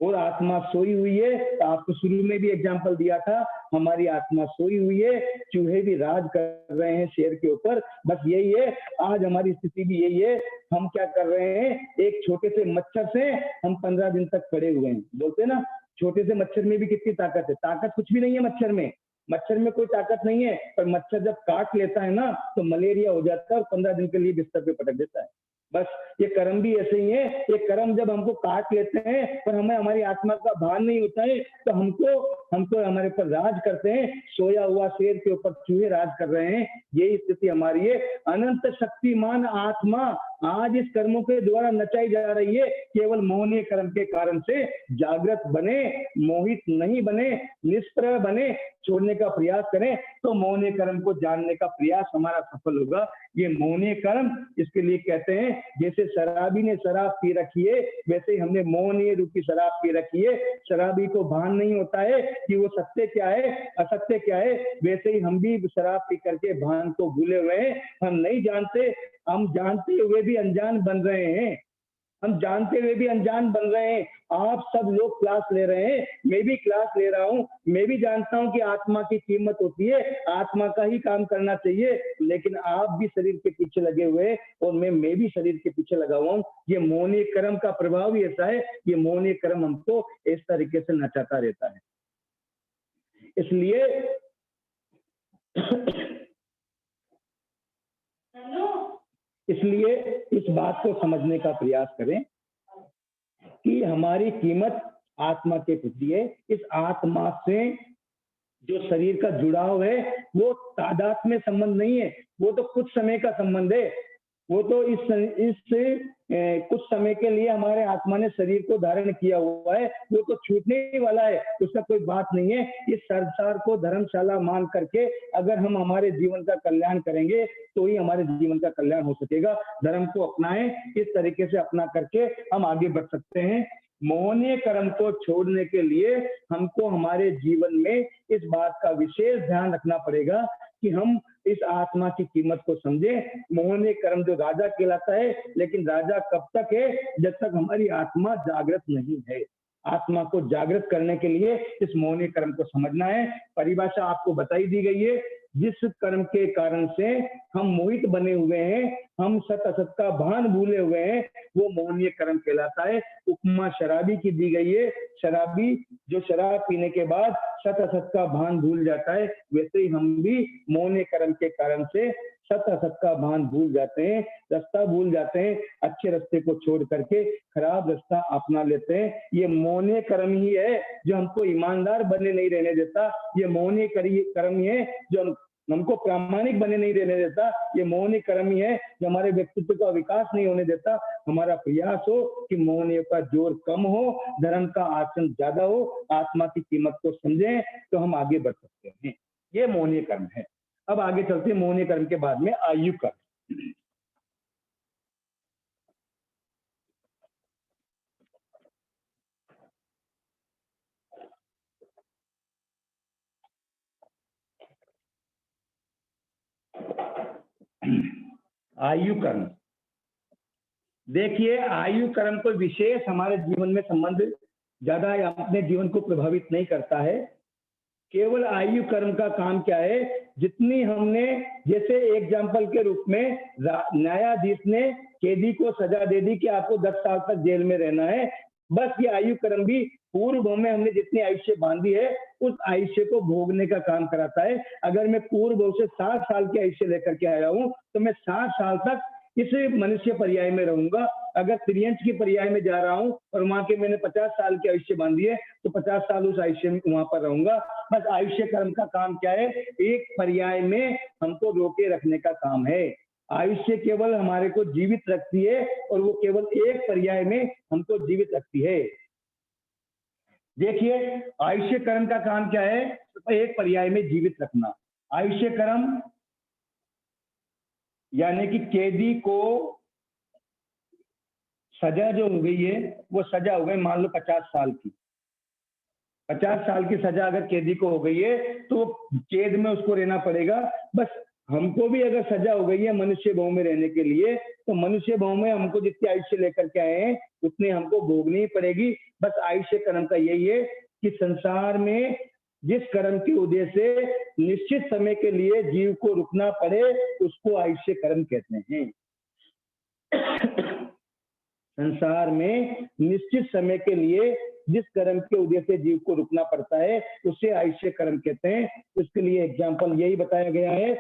Speaker 1: और आत्मा सोई हुई है, तो आपको शुरू में भी एग्जाम्पल दिया था, हमारी आत्मा सोई हुई है, चूहे भी राज कर रहे हैं शेर के ऊपर। बस यही है, आज हमारी स्थिति भी यही है। हम क्या कर रहे हैं, एक छोटे से मच्छर से हम 15 दिन तक पड़े हुए हैं। बोलते हैं ना, छोटे से मच्छर में भी कितनी ताकत है। ताकत कुछ भी नहीं है मच्छर में, मच्छर में कोई ताकत नहीं है, पर मच्छर जब काट लेता है ना तो मलेरिया हो जाता है और 15 दिन के लिए बिस्तर पे पटक देता है। बस ये कर्म भी ऐसे ही है। ये कर्म जब हमको काट लेते हैं पर हमें हमारी आत्मा का भान नहीं होता है, तो हमको हमारे ऊपर राज करते हैं। सोया हुआ शेर के ऊपर चूहे राज कर रहे हैं, यही स्थिति हमारी है। अनंत शक्तिमान आत्मा आज इस कर्मों के द्वारा नचाई जा रही है, केवल मोहनीय कर्म के कारण से। जागृत बने, मोहित नहीं बने, निष्प्रभ बने, छोड़ने का प्रयास करें तो मोहनीय कर्म को जानने का प्रयास हमारा सफल होगा। ये मोहनीय कर्म इसके लिए कहते हैं, जैसे शराबी ने शराब पी रखी है वैसे ही हमने मोहनीय रूपी शराब पी रखी है। शराबी को भान नहीं होता है कि वो सत्य क्या है असत्य क्या है, वैसे ही हम भी शराब पी करके भान को भूले हुए हैं। हम नहीं जानते, हम जानते हुए भी अनजान बन रहे हैं, हम जानते हुए भी अनजान बन रहे हैं। आप सब लोग क्लास ले रहे हैं, मैं भी क्लास ले रहा हूं, मैं भी जानता हूं कि आत्मा की कीमत होती है, आत्मा का ही काम करना चाहिए, लेकिन आप भी शरीर के पीछे लगे हुए हैं और मैं भी शरीर के पीछे लगा हुआ हूं। ये मोहनीय कर्म का प्रभाव ही ऐसा है, ये मोहनीय कर्म हमको इस तरीके से नचाता रहता है। इसलिए इसलिए इस बात को समझने का प्रयास करें कि हमारी कीमत आत्मा के प्रति है। इस आत्मा से जो शरीर का जुड़ाव है वो तादाद में संबंध नहीं है, वो तो कुछ समय का संबंध है। वो तो कुछ समय के लिए हमारे आत्मा ने शरीर को धारण किया हुआ है, वो तो छूटने ही वाला है, उसका कोई बात नहीं है। इस संसार को धर्मशाला मान करके अगर हम हमारे जीवन का कल्याण करेंगे तो ही हमारे जीवन का कल्याण हो सकेगा। धर्म को अपनाएं, इस तरीके से अपना करके हम आगे बढ़ सकते हैं। मोहनीय कर्म को छोड़ने के लिए हमको हमारे जीवन में इस बात का विशेष ध्यान रखना पड़ेगा कि हम इस आत्मा की कीमत को समझें। मोहनीय कर्म जो राजा कहलाता है, लेकिन राजा कब तक है? जब तक हमारी आत्मा जागृत नहीं है। आत्मा को जागृत करने के लिए इस मोहनीय कर्म को समझना है। परिभाषा आपको बताई दी गई है, जिस कर्म के कारण से हम मोहित बने हुए हैं, हम सत असत का भान भूले हुए हैं, वो मोहनीय कर्म कहलाता है। उपमा शराबी की दी गई है, शराबी जो शराब पीने के बाद सत असत का भान भूल जाता है, वैसे ही हम भी मोहनीय कर्म के कारण से सत असत का भान भूल जाते हैं, रास्ता भूल जाते हैं, अच्छे रास्ते को छोड़ करके खराब रास्ता अपना लेते हैं। ये मोहनीय कर्म ही है जो हमको ईमानदार बने नहीं रहने देता। ये मोहनीय कर्म ही है जो हमको प्रामाणिक बने नहीं रहने देता। ये मोहनीय कर्म ही है जो हमारे व्यक्तित्व का विकास नहीं होने देता। हमारा प्रयास हो कि मोहनीय का जोर कम हो, धर्म का आचरण ज्यादा हो, आत्मा की कीमत को समझें तो हम आगे बढ़ सकते हैं। ये मोहनीय कर्म है। अब आगे चलते हैं मोहनीय कर्म के बाद में आयु कर्म। आयु कर्म, देखिए आयु कर्म कोई विशेष हमारे जीवन में संबंध ज्यादा अपने जीवन को प्रभावित नहीं करता है। केवल आयु कर्म का काम क्या है, जितनी हमने, जैसे एग्जाम्पल के रूप में न्यायाधीश ने कैदी को सजा दे दी कि आपको 10 साल तक जेल में रहना है, बस ये आयु कर्म भी पूर्व में हमने जितनी आयुष्य बांधी है उस आयुष्य को भोगने का काम कराता है। अगर मैं पूर्व से 60 साल की आयुष्य लेकर के आया हूं तो मैं 60 साल तक इस मनुष्य पर्याय में रहूंगा। अगर त्रियंच की पर्याय में जा रहा हूं और वहां के मैंने 50 साल की आयुष्य बांधी है तो 50 साल उस आयुष्य में वहां पर रहूंगा। बस आयुष्य कर्म का काम क्या है, एक पर्याय में हमको रोके रखने का काम है। आयुष्य केवल हमारे को जीवित रखती है और वो केवल एक पर्याय में हमको जीवित रखती है। देखिए आयुष्य कर्म का काम क्या है, एक पर्याय में जीवित रखना। आयुष्य कर्म यानी कि कैदी को सजा जो हो गई है वो सजा हो गई मान लो 50 साल की। 50 साल की सजा अगर कैदी को हो गई है तो कैद में उसको रहना पड़ेगा। बस हमको भी अगर सजा हो गई है मनुष्य भाव में रहने के लिए तो मनुष्य भाव में हमको जितनी आयुष्य लेकर के आए हैं उतनी हमको भोगनी ही पड़ेगी। बस आयुष्य कर्म का यही है कि संसार में जिस कर्म के उदय से निश्चित समय के लिए जीव को रुकना पड़े उसको आयुष्य कर्म कहते हैं। संसार में निश्चित समय के लिए जिस कर्म के उदय से जीव को रुकना पड़ता है उसे आयुष्य कर्म कहते हैं। उसके लिए एग्जाम्पल यही बताया गया है,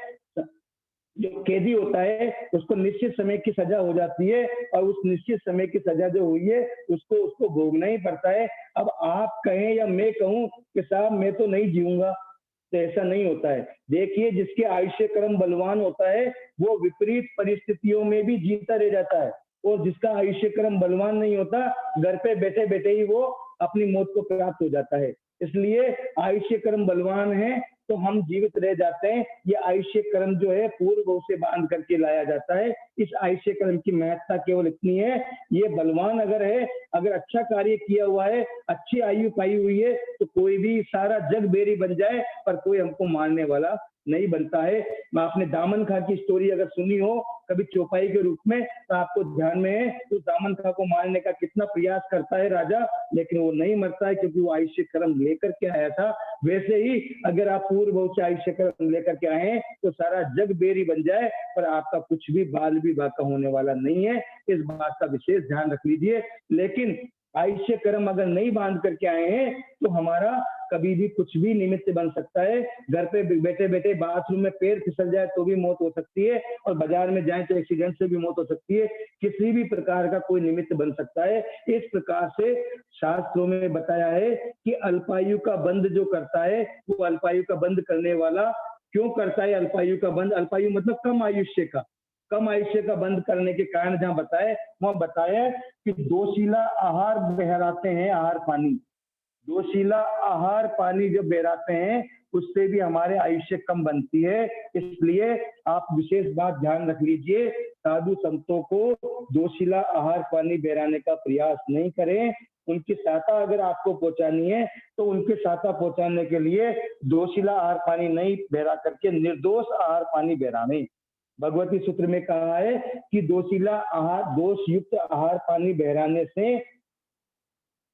Speaker 1: जो कैदी होता है उसको निश्चित समय की सजा हो जाती है और उस निश्चित समय की सजा जो हुई है उसको भोगना ही पड़ता है। अब आप कहें या मैं कहूं कि साहब मैं तो नहीं जीऊंगा, तो ऐसा नहीं होता है। देखिए, जिसके आयुष्य क्रम बलवान होता है वो विपरीत परिस्थितियों में भी जीता रह जाता है, और जिसका आयुष्य क्रम बलवान नहीं होता, घर पे बैठे बैठे ही वो अपनी मौत को प्राप्त हो जाता है। इसलिए आयुष्य क्रम बलवान है तो हम जीवित रह जाते हैं। ये आयुष्य क्रम जो है पूर्व से बांध करके लाया जाता है। इस आयुष्य क्रम की महत्ता केवल इतनी है, ये बलवान अगर है, अगर अच्छा कार्य किया हुआ है, अच्छी आयु पाई हुई है, तो कोई भी सारा जग बेरी बन जाए पर कोई हमको मारने वाला नहीं बनता है। मैं आपने दामन खां की स्टोरी अगर सुनी हो कभी चौपाई के रूप में, तो आपको ध्यान में है तो दामन खां को मारने का कितना प्रयास करता है राजा, लेकिन वो नहीं मरता है क्योंकि वो आयुष्य क्रम लेकर के आया था। वैसे ही अगर आप पूर्व से आयुष्य क्रम लेकर के आए हैं तो सारा जग बेरी बन जाए पर आपका कुछ भी बाल भी बाका होने वाला नहीं है। इस बात का विशेष ध्यान रख लीजिए। लेकिन आयुष्य कर्म अगर नहीं बांध करके आए हैं तो हमारा कभी भी कुछ भी निमित्त बन सकता है। घर पे बैठे बैठे बाथरूम में पैर फिसल जाए तो भी मौत हो सकती है, और बाजार में जाए तो एक्सीडेंट से भी मौत हो सकती है। किसी भी प्रकार का कोई निमित्त बन सकता है। इस प्रकार से शास्त्रों में बताया है कि अल्पायु का बंध जो करता है वो अल्पायु का बंध करने वाला क्यों करता है। अल्पायु का बंध, अल्पायु मतलब कम आयुष्य का, कम आयुष्य का बंद करने के कारण जहां बताए वहां बताया कि दोशीला आहार बहराते हैं, आहार पानी, दोशीला आहार पानी जो बहराते हैं उससे भी हमारे आयुष्य कम बनती है। इसलिए आप विशेष बात ध्यान रख लीजिए, साधु संतों को दोशीला आहार पानी बहराने का प्रयास नहीं करें। उनकी सहायता अगर आपको पहुंचानी है तो उनकी सहायता पहुंचाने के लिए दोशीला आहार पानी नहीं बहरा करके निर्दोष आहार पानी बहरावे। भगवती सूत्र में कहा है कि दोशीला आहार, दोष युक्त आहार पानी बहराने से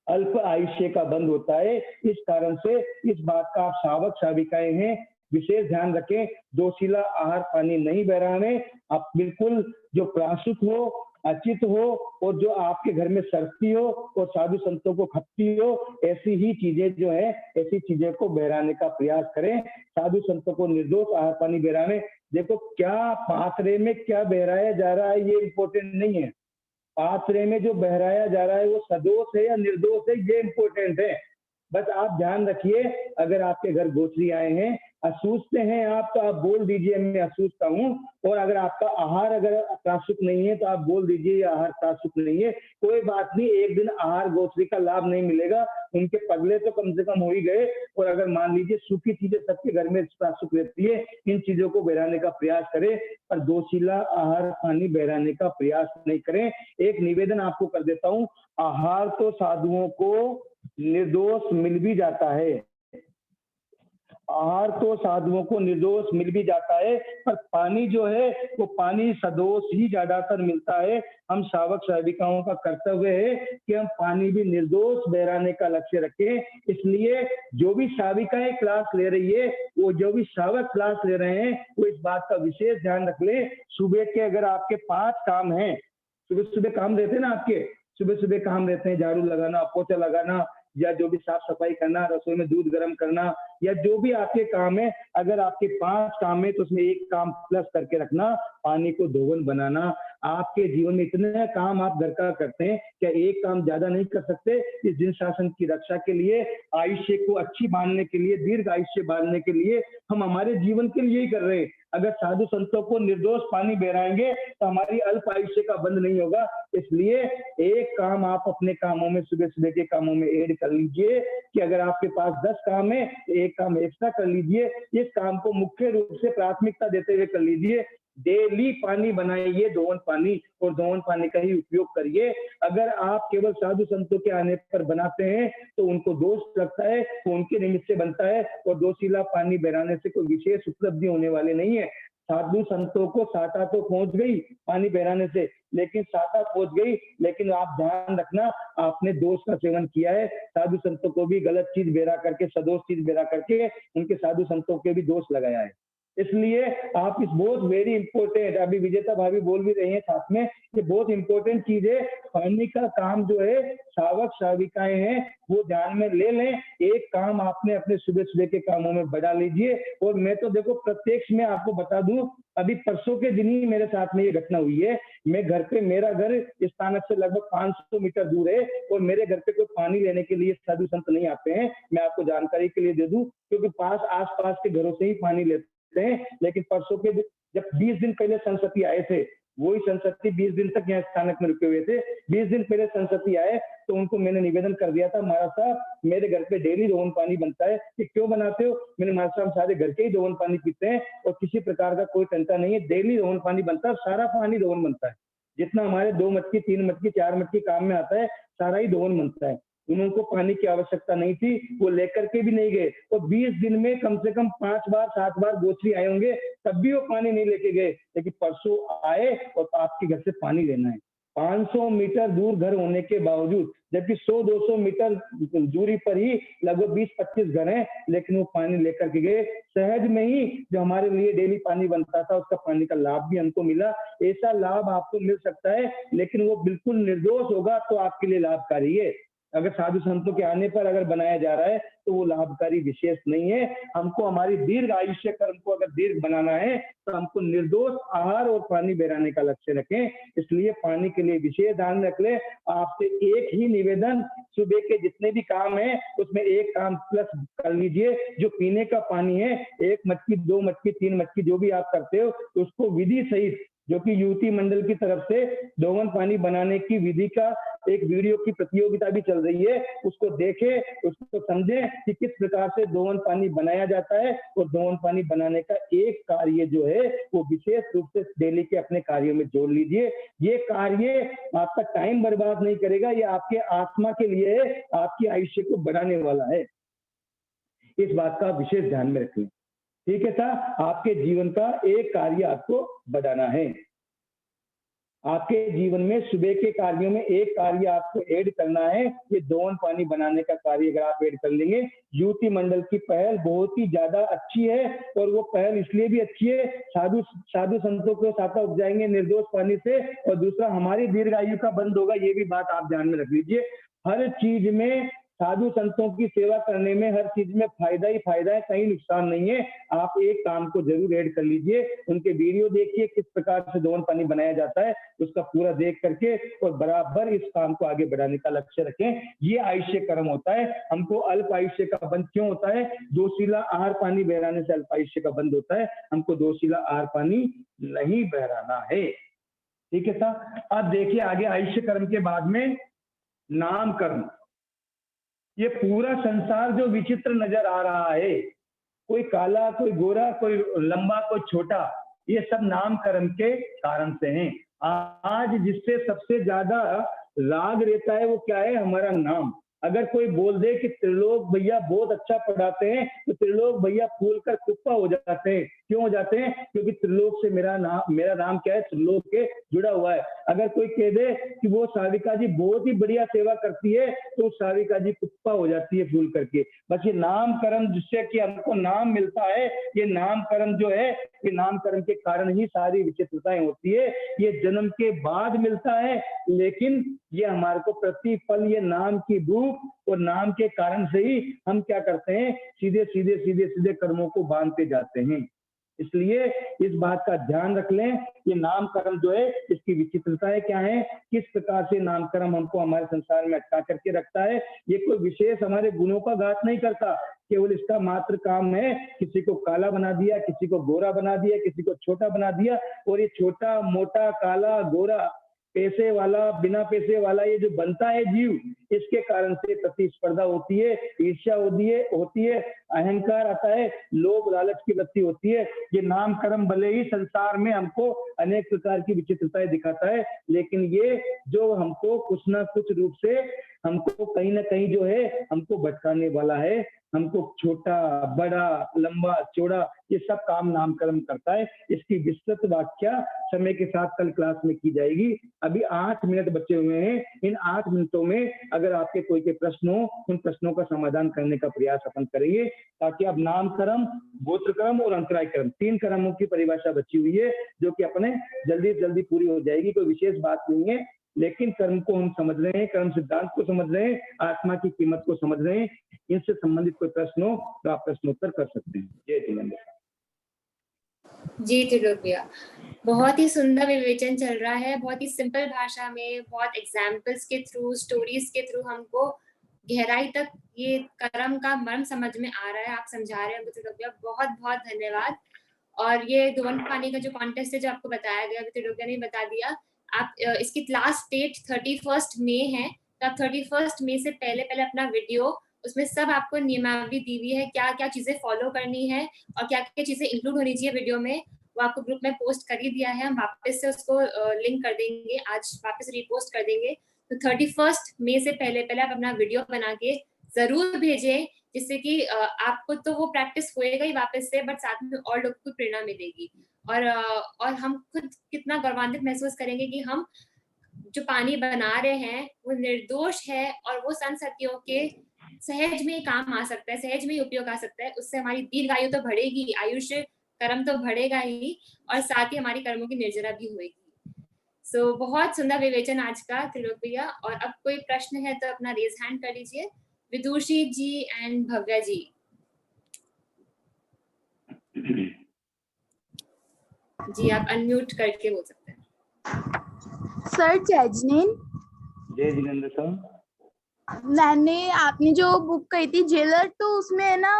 Speaker 1: अल्प आयुष्य का बंद होता है। इस कारण से इस बात का आप सावक साविकाएं हैं विशेष ध्यान रखें, दोशीला आहार पानी नहीं बहराने। आप बिल्कुल जो प्रासुक हो, अचित हो और जो आपके घर में सरती हो और साधु संतों को खपती हो, ऐसी ही चीजें जो है ऐसी चीजें को बहराने का प्रयास करें। साधु संतों को निर्दोष आहार पानी बहराने। देखो, क्या पात्रे में क्या बहराया जा रहा है ये इंपॉर्टेंट नहीं है, पात्रे में जो बहराया जा रहा है वो सदोष है या निर्दोष है ये इंपॉर्टेंट है। बस आप ध्यान रखिए, अगर आपके घर गोचरी आए हैं, असूचते हैं आप, तो आप बोल दीजिए मैं असूचता हूँ। और अगर आपका आहार अगर प्रासुक नहीं है तो आप बोल दीजिए ये आहार प्रासुक नहीं है। कोई बात नहीं, एक दिन आहार गोचरी का लाभ नहीं मिलेगा, उनके पगले तो कम से कम हो ही गए। और अगर मान लीजिए सूखी चीजें सबके घर में प्रासुक रहती है, इन चीजों को बहराने का प्रयास करें पर दोशीला आहार पानी बहराने का प्रयास नहीं करें। एक निवेदन आपको कर देता हूँ, आहार तो साधुओं को निर्दोष मिल भी जाता है, आहार तो साधुओं को निर्दोष मिल भी जाता है, पर पानी जो है वो पानी सदोष ही ज्यादातर मिलता है। हम शावक सेविकाओं का कर्तव्य है कि हम पानी भी निर्दोष बहराने का लक्ष्य रखें। इसलिए जो भी साविकाएं क्लास ले रही है, वो जो भी शावक क्लास ले रहे हैं, वो इस बात का विशेष ध्यान रख ले। सुबह के अगर आपके 5 काम हैं, सुबह सुबह काम रहते हैं ना आपके, सुबह सुबह काम रहते हैं, झाड़ू लगाना, पोछा लगाना, या जो भी साफ सफाई करना, रसोई में दूध गर्म करना, या जो भी आपके काम है, अगर आपके 5 काम है तो उसमें एक काम प्लस करके रखना, पानी को दोगुन बनाना। आपके जीवन में इतने काम आप घर का करते हैं, क्या एक काम ज्यादा नहीं कर सकते? इस दिन शासन की रक्षा के लिए, आयुष्य को अच्छी बांधने के लिए, दीर्घ आयुष्य बांधने के लिए हम हमारे जीवन के लिए ही कर रहे हैं। अगर साधु संतों को निर्दोष पानी बहराएंगे तो हमारी अल्प आयुष्य का बंद नहीं होगा। इसलिए एक काम आप अपने कामों में, सुबह सुबह के कामों में ऐड कर लीजिए कि अगर आपके पास 10 काम है तो एक काम एक्स्ट्रा कर लीजिए। इस काम को मुख्य रूप से प्राथमिकता देते हुए कर लीजिए। डेली पानी बनाइए, दोवन पानी, और दोवन पानी का ही उपयोग करिए। अगर आप केवल साधु संतों के आने पर बनाते हैं तो उनको दोष लगता है, तो उनके निमित्त से बनता है, और दोशीला पानी बहराने से कोई विशेष उपलब्धि होने वाली नहीं है। साधु संतों को साता तो पहुंच गई पानी बहराने से, लेकिन साता पहुंच गई, लेकिन आप ध्यान रखना आपने दोष का सेवन किया है। साधु संतों को भी गलत चीज बहरा करके, सदोष चीज बहरा करके उनके साधु संतों के भी दोष लगाया है। इसलिए आप इस बहुत वेरी इंपॉर्टेंट, अभी विजेता भाभी बोल भी रही हैं साथ में, ये बहुत इंपॉर्टेंट चीज है। पानी का काम जो है सावक साविकाएं हैं वो ध्यान में ले लें। एक काम आपने अपने सुबह सुबह के कामों में बढ़ा लीजिए। और मैं तो देखो प्रत्यक्ष में आपको बता दूं, अभी परसों के दिन ही मेरे साथ में ये घटना हुई है। मैं घर पे, मेरा घर इस स्थानक से लगभग 500 मीटर दूर है और मेरे घर पे कोई पानी लेने के लिए साधु संत नहीं आते हैं। मैं आपको जानकारी के लिए दे दूं, क्योंकि आस पास के घरों से ही पानी लेते हैं। लेकिन परसों के जब 20 दिन पहले संसती आए थे, वही संसती 20 दिन तक यहाँ स्थानक में रुके हुए थे। 20 दिन पहले संसती आए तो उनको मैंने निवेदन कर दिया था, महाराज साहब मेरे घर पे डेली दोवन पानी बनता है। कि क्यों बनाते हो? मैंने, महाराज साहब सारे घर के ही दोवन पानी पीते हैं और किसी प्रकार का कोई टंटा नहीं है, डेली दोवन पानी बनता है, सारा पानी दोवन बनता है। जितना हमारे 2 मटकी 3 मटकी 4 मटकी काम में आता है, सारा ही दोवन बनता है। उनको पानी की आवश्यकता नहीं थी, वो लेकर के भी नहीं गए। और 20 दिन में कम से कम 5 बार 7 बार गोचरी आए होंगे, तब भी वो पानी नहीं लेके गए। लेकिन परसों आए और आपके घर से पानी लेना है। 500 मीटर दूर घर होने के बावजूद, जबकि 100-200 मीटर दूरी पर ही लगभग 20-25 घर हैं, लेकिन वो पानी लेकर के गए। सहज में ही जो हमारे लिए डेली पानी बनता था, उसका पानी का लाभ भी हमको मिला। ऐसा लाभ आपको मिल सकता है, लेकिन वो बिल्कुल निर्दोष होगा तो आपके लिए लाभकारी है। अगर साधु संतों के आने पर अगर बनाया जा रहा है तो वो लाभकारी विशेष नहीं है। हमको हमारी दीर्घ आयुष्य कर्म को अगर दीर्घ बनाना है तो हमको निर्दोष आहार और पानी बहराने का लक्ष्य रखें। इसलिए पानी के लिए विशेष ध्यान रख ले। आपसे एक ही निवेदन, सुबह के जितने भी काम है उसमें एक काम प्लस कर लीजिए। जो पीने का पानी है, 1 मटकी 2 मटकी 3 मटकी जो भी आप करते हो, उसको विधि सहित, जो कि युवती मंडल की तरफ से दोवन पानी बनाने की विधि का एक वीडियो की प्रतियोगिता भी चल रही है, उसको देखें, उसको समझें कि किस प्रकार से दोवन पानी बनाया जाता है। और दोवन पानी बनाने का एक कार्य जो है वो विशेष रूप से डेली के अपने कार्यों में जोड़ लीजिए। ये कार्य आपका टाइम बर्बाद नहीं करेगा, ये आपके आत्मा के लिए है, आपकी आयुष्य को बढ़ाने वाला है। इस बात का विशेष ध्यान में रखें। ठीक है साहब, आपके जीवन का एक कार्य आपको बढ़ाना है। आपके जीवन में सुबह के कार्यों में एक कार्य आपको ऐड करना है, ये दोवन पानी बनाने का कार्य अगर आप ऐड कर लेंगे। युवती मंडल की पहल बहुत ही ज्यादा अच्छी है और वो पहल इसलिए भी अच्छी है, साधु संतों को साथा उपजाएंगे निर्दोष पानी से, और दूसरा हमारी दीर्घायु का बंद होगा। ये भी बात आप ध्यान में रख लीजिए। हर चीज में साधु संतों की सेवा करने में हर चीज में फायदा ही फायदा है, कहीं नुकसान नहीं है। आप एक काम को जरूर ऐड कर लीजिए, उनके वीडियो देखिए किस प्रकार से दोवन पानी बनाया जाता है, उसका पूरा देख करके और बराबर इस काम को आगे बढ़ाने का लक्ष्य रखें। ये आयुष्य कर्म होता है। हमको अल्प आयुष्य का बंध क्यों होता है? दोशीला आहार पानी बहराने से अल्प आयुष्य का बंध होता है। हमको दोशीला आहार पानी नहीं बहराना है। ठीक है साहब। अब देखिए आगे आयुष्य कर्म के बाद में नाम कर्म। ये पूरा संसार जो विचित्र नजर आ रहा है, कोई काला, कोई गोरा, कोई लंबा, कोई छोटा, ये सब नाम कर्म के कारण से हैं। आज जिससे सबसे ज्यादा राग रहता है वो क्या है? हमारा नाम। अगर कोई बोल दे कि त्रिलोक भैया बहुत अच्छा पढ़ाते हैं, तो त्रिलोक भैया फूल कर कुप्पा हो जाते हैं। क्यों हो जाते हैं? क्योंकि त्रिलोक से मेरा नाम क्या है? त्रिलोक के जुड़ा हुआ है। अगर कोई कह दे कि वो साविका जी बहुत ही बढ़िया सेवा करती है, तो साविका जी कुप्पा हो जाती है फूल करके। बस ये नाम कर्म जिससे कि हमको नाम मिलता है, ये नाम कर्म जो है, ये नाम कर्म के कारण ही सारी विचित्रताएं होती है। ये जन्म के बाद मिलता है, लेकिन ये हमारे को प्रतिफल, ये नाम की भूख और नाम के कारण से ही हम क्या करते हैं? सीधे सीधे सीधे सीधे कर्मों को बांधते जाते हैं। इसलिए इस बात का ध्यान रख लें, ये नाम कर्म जो है इसकी विचित्रताएं क्या है, किस प्रकार से नाम कर्म हमको हमारे संसार में अटका करके रखता है। ये कोई विशेष हमारे गुणों का घात नहीं करता, केवल इसका मात्र काम है किसी को काला बना दिया, किसी को गोरा बना दिया, किसी को छोटा बना दिया। और ये छोटा मोटा काला गोरा, पैसे वाला बिना पैसे वाला, ये जो बनता है जीव, इसके कारण से प्रतिस्पर्धा होती है, ईर्ष्या होती है, अहंकार आता है, लोभ लालच की वृत्ति होती है। ये नाम कर्म भले ही संसार में हमको अनेक प्रकार की विचित्रताएं दिखाता है, लेकिन ये जो हमको कुछ ना कुछ रूप से हमको कहीं ना कहीं जो है हमको भटकाने वाला है। हमको छोटा बड़ा लंबा चौड़ा ये सब काम नामकरण करता है। इसकी विस्तृत व्याख्या समय के साथ कल क्लास में की जाएगी। अभी 8 मिनट बचे हुए हैं। इन 8 मिनटों में अगर आपके कोई के प्रश्न हो, उन प्रश्नों का समाधान करने का प्रयास अपन करेंगे, ताकि अब नामकरण, गोत्रक्रम और अंतराय क्रम 3 क्रमों की परिभाषा बची हुई है, जो कि अपने जल्दी जल्दी पूरी हो जाएगी। कोई विशेष बात नहीं है, लेकिन कर्म को हम समझ रहे हैं, कर्म सिद्धांत को समझ रहे हैं, आत्मा की कीमत को समझ रहे हैं। इनसे संबंधित कोई प्रश्न हो तो आप प्रश्नोत्तर कर सकते हैं। जय जिनेंद्र।
Speaker 2: जी त्रिलोक भैया, बहुत ही सुंदर विवेचन चल रहा है। बहुत ही सिंपल भाषा में, बहुत एग्जाम्पल्स के थ्रू, स्टोरीज के थ्रू हमको गहराई तक ये कर्म का मर्म समझ में आ रहा है। आप समझा रहे हैं त्रिलोक भैया, बहुत बहुत धन्यवाद। और ये धुवन पानी का जो कॉन्टेस्ट है जो आपको बताया गया, त्रिलोक भैया ने बता दिया। आप इसकी लास्ट डेट 31 मई है, तो आप 31 मई से पहले पहले अपना वीडियो, उसमें सब आपको नियमावली दी हुई है, क्या क्या चीजें फॉलो करनी है और क्या क्या चीजें इंक्लूड होनी चाहिए वीडियो में, वो आपको ग्रुप में पोस्ट कर ही दिया है। हम वापस से उसको लिंक कर देंगे, आज वापस रिपोस्ट कर देंगे। तो 31 मई से पहले पहले आप अपना वीडियो बना के जरूर भेजें, जिससे कि आपको तो वो प्रैक्टिस होएगा ही वापस से, बट साथ में और लोगों को प्रेरणा मिलेगी। और हम खुद कितना गौरवान्वित महसूस करेंगे कि हम जो पानी बना रहे हैं वो निर्दोष है और वो संततियों के सहज में काम आ सकता है, सहज में ही उपयोग आ सकता है। उससे हमारी दीर्घायु तो बढ़ेगी, आयुष्य कर्म तो बढ़ेगा ही, और साथ ही हमारी कर्मों की निर्जरा भी होगी। सो बहुत सुंदर विवेचन आज का त्रिलोक भैया। और अब कोई प्रश्न है तो अपना रेज हैंड कर लीजिए, विदुषी जी एंड भव्या जी। जी आप अनम्यूट करके बोल सकते हैं।
Speaker 3: सर
Speaker 1: जय जिनेंद्र सर।
Speaker 3: मैंने आपने जो बुक कही थी जेलर, तो उसमें है ना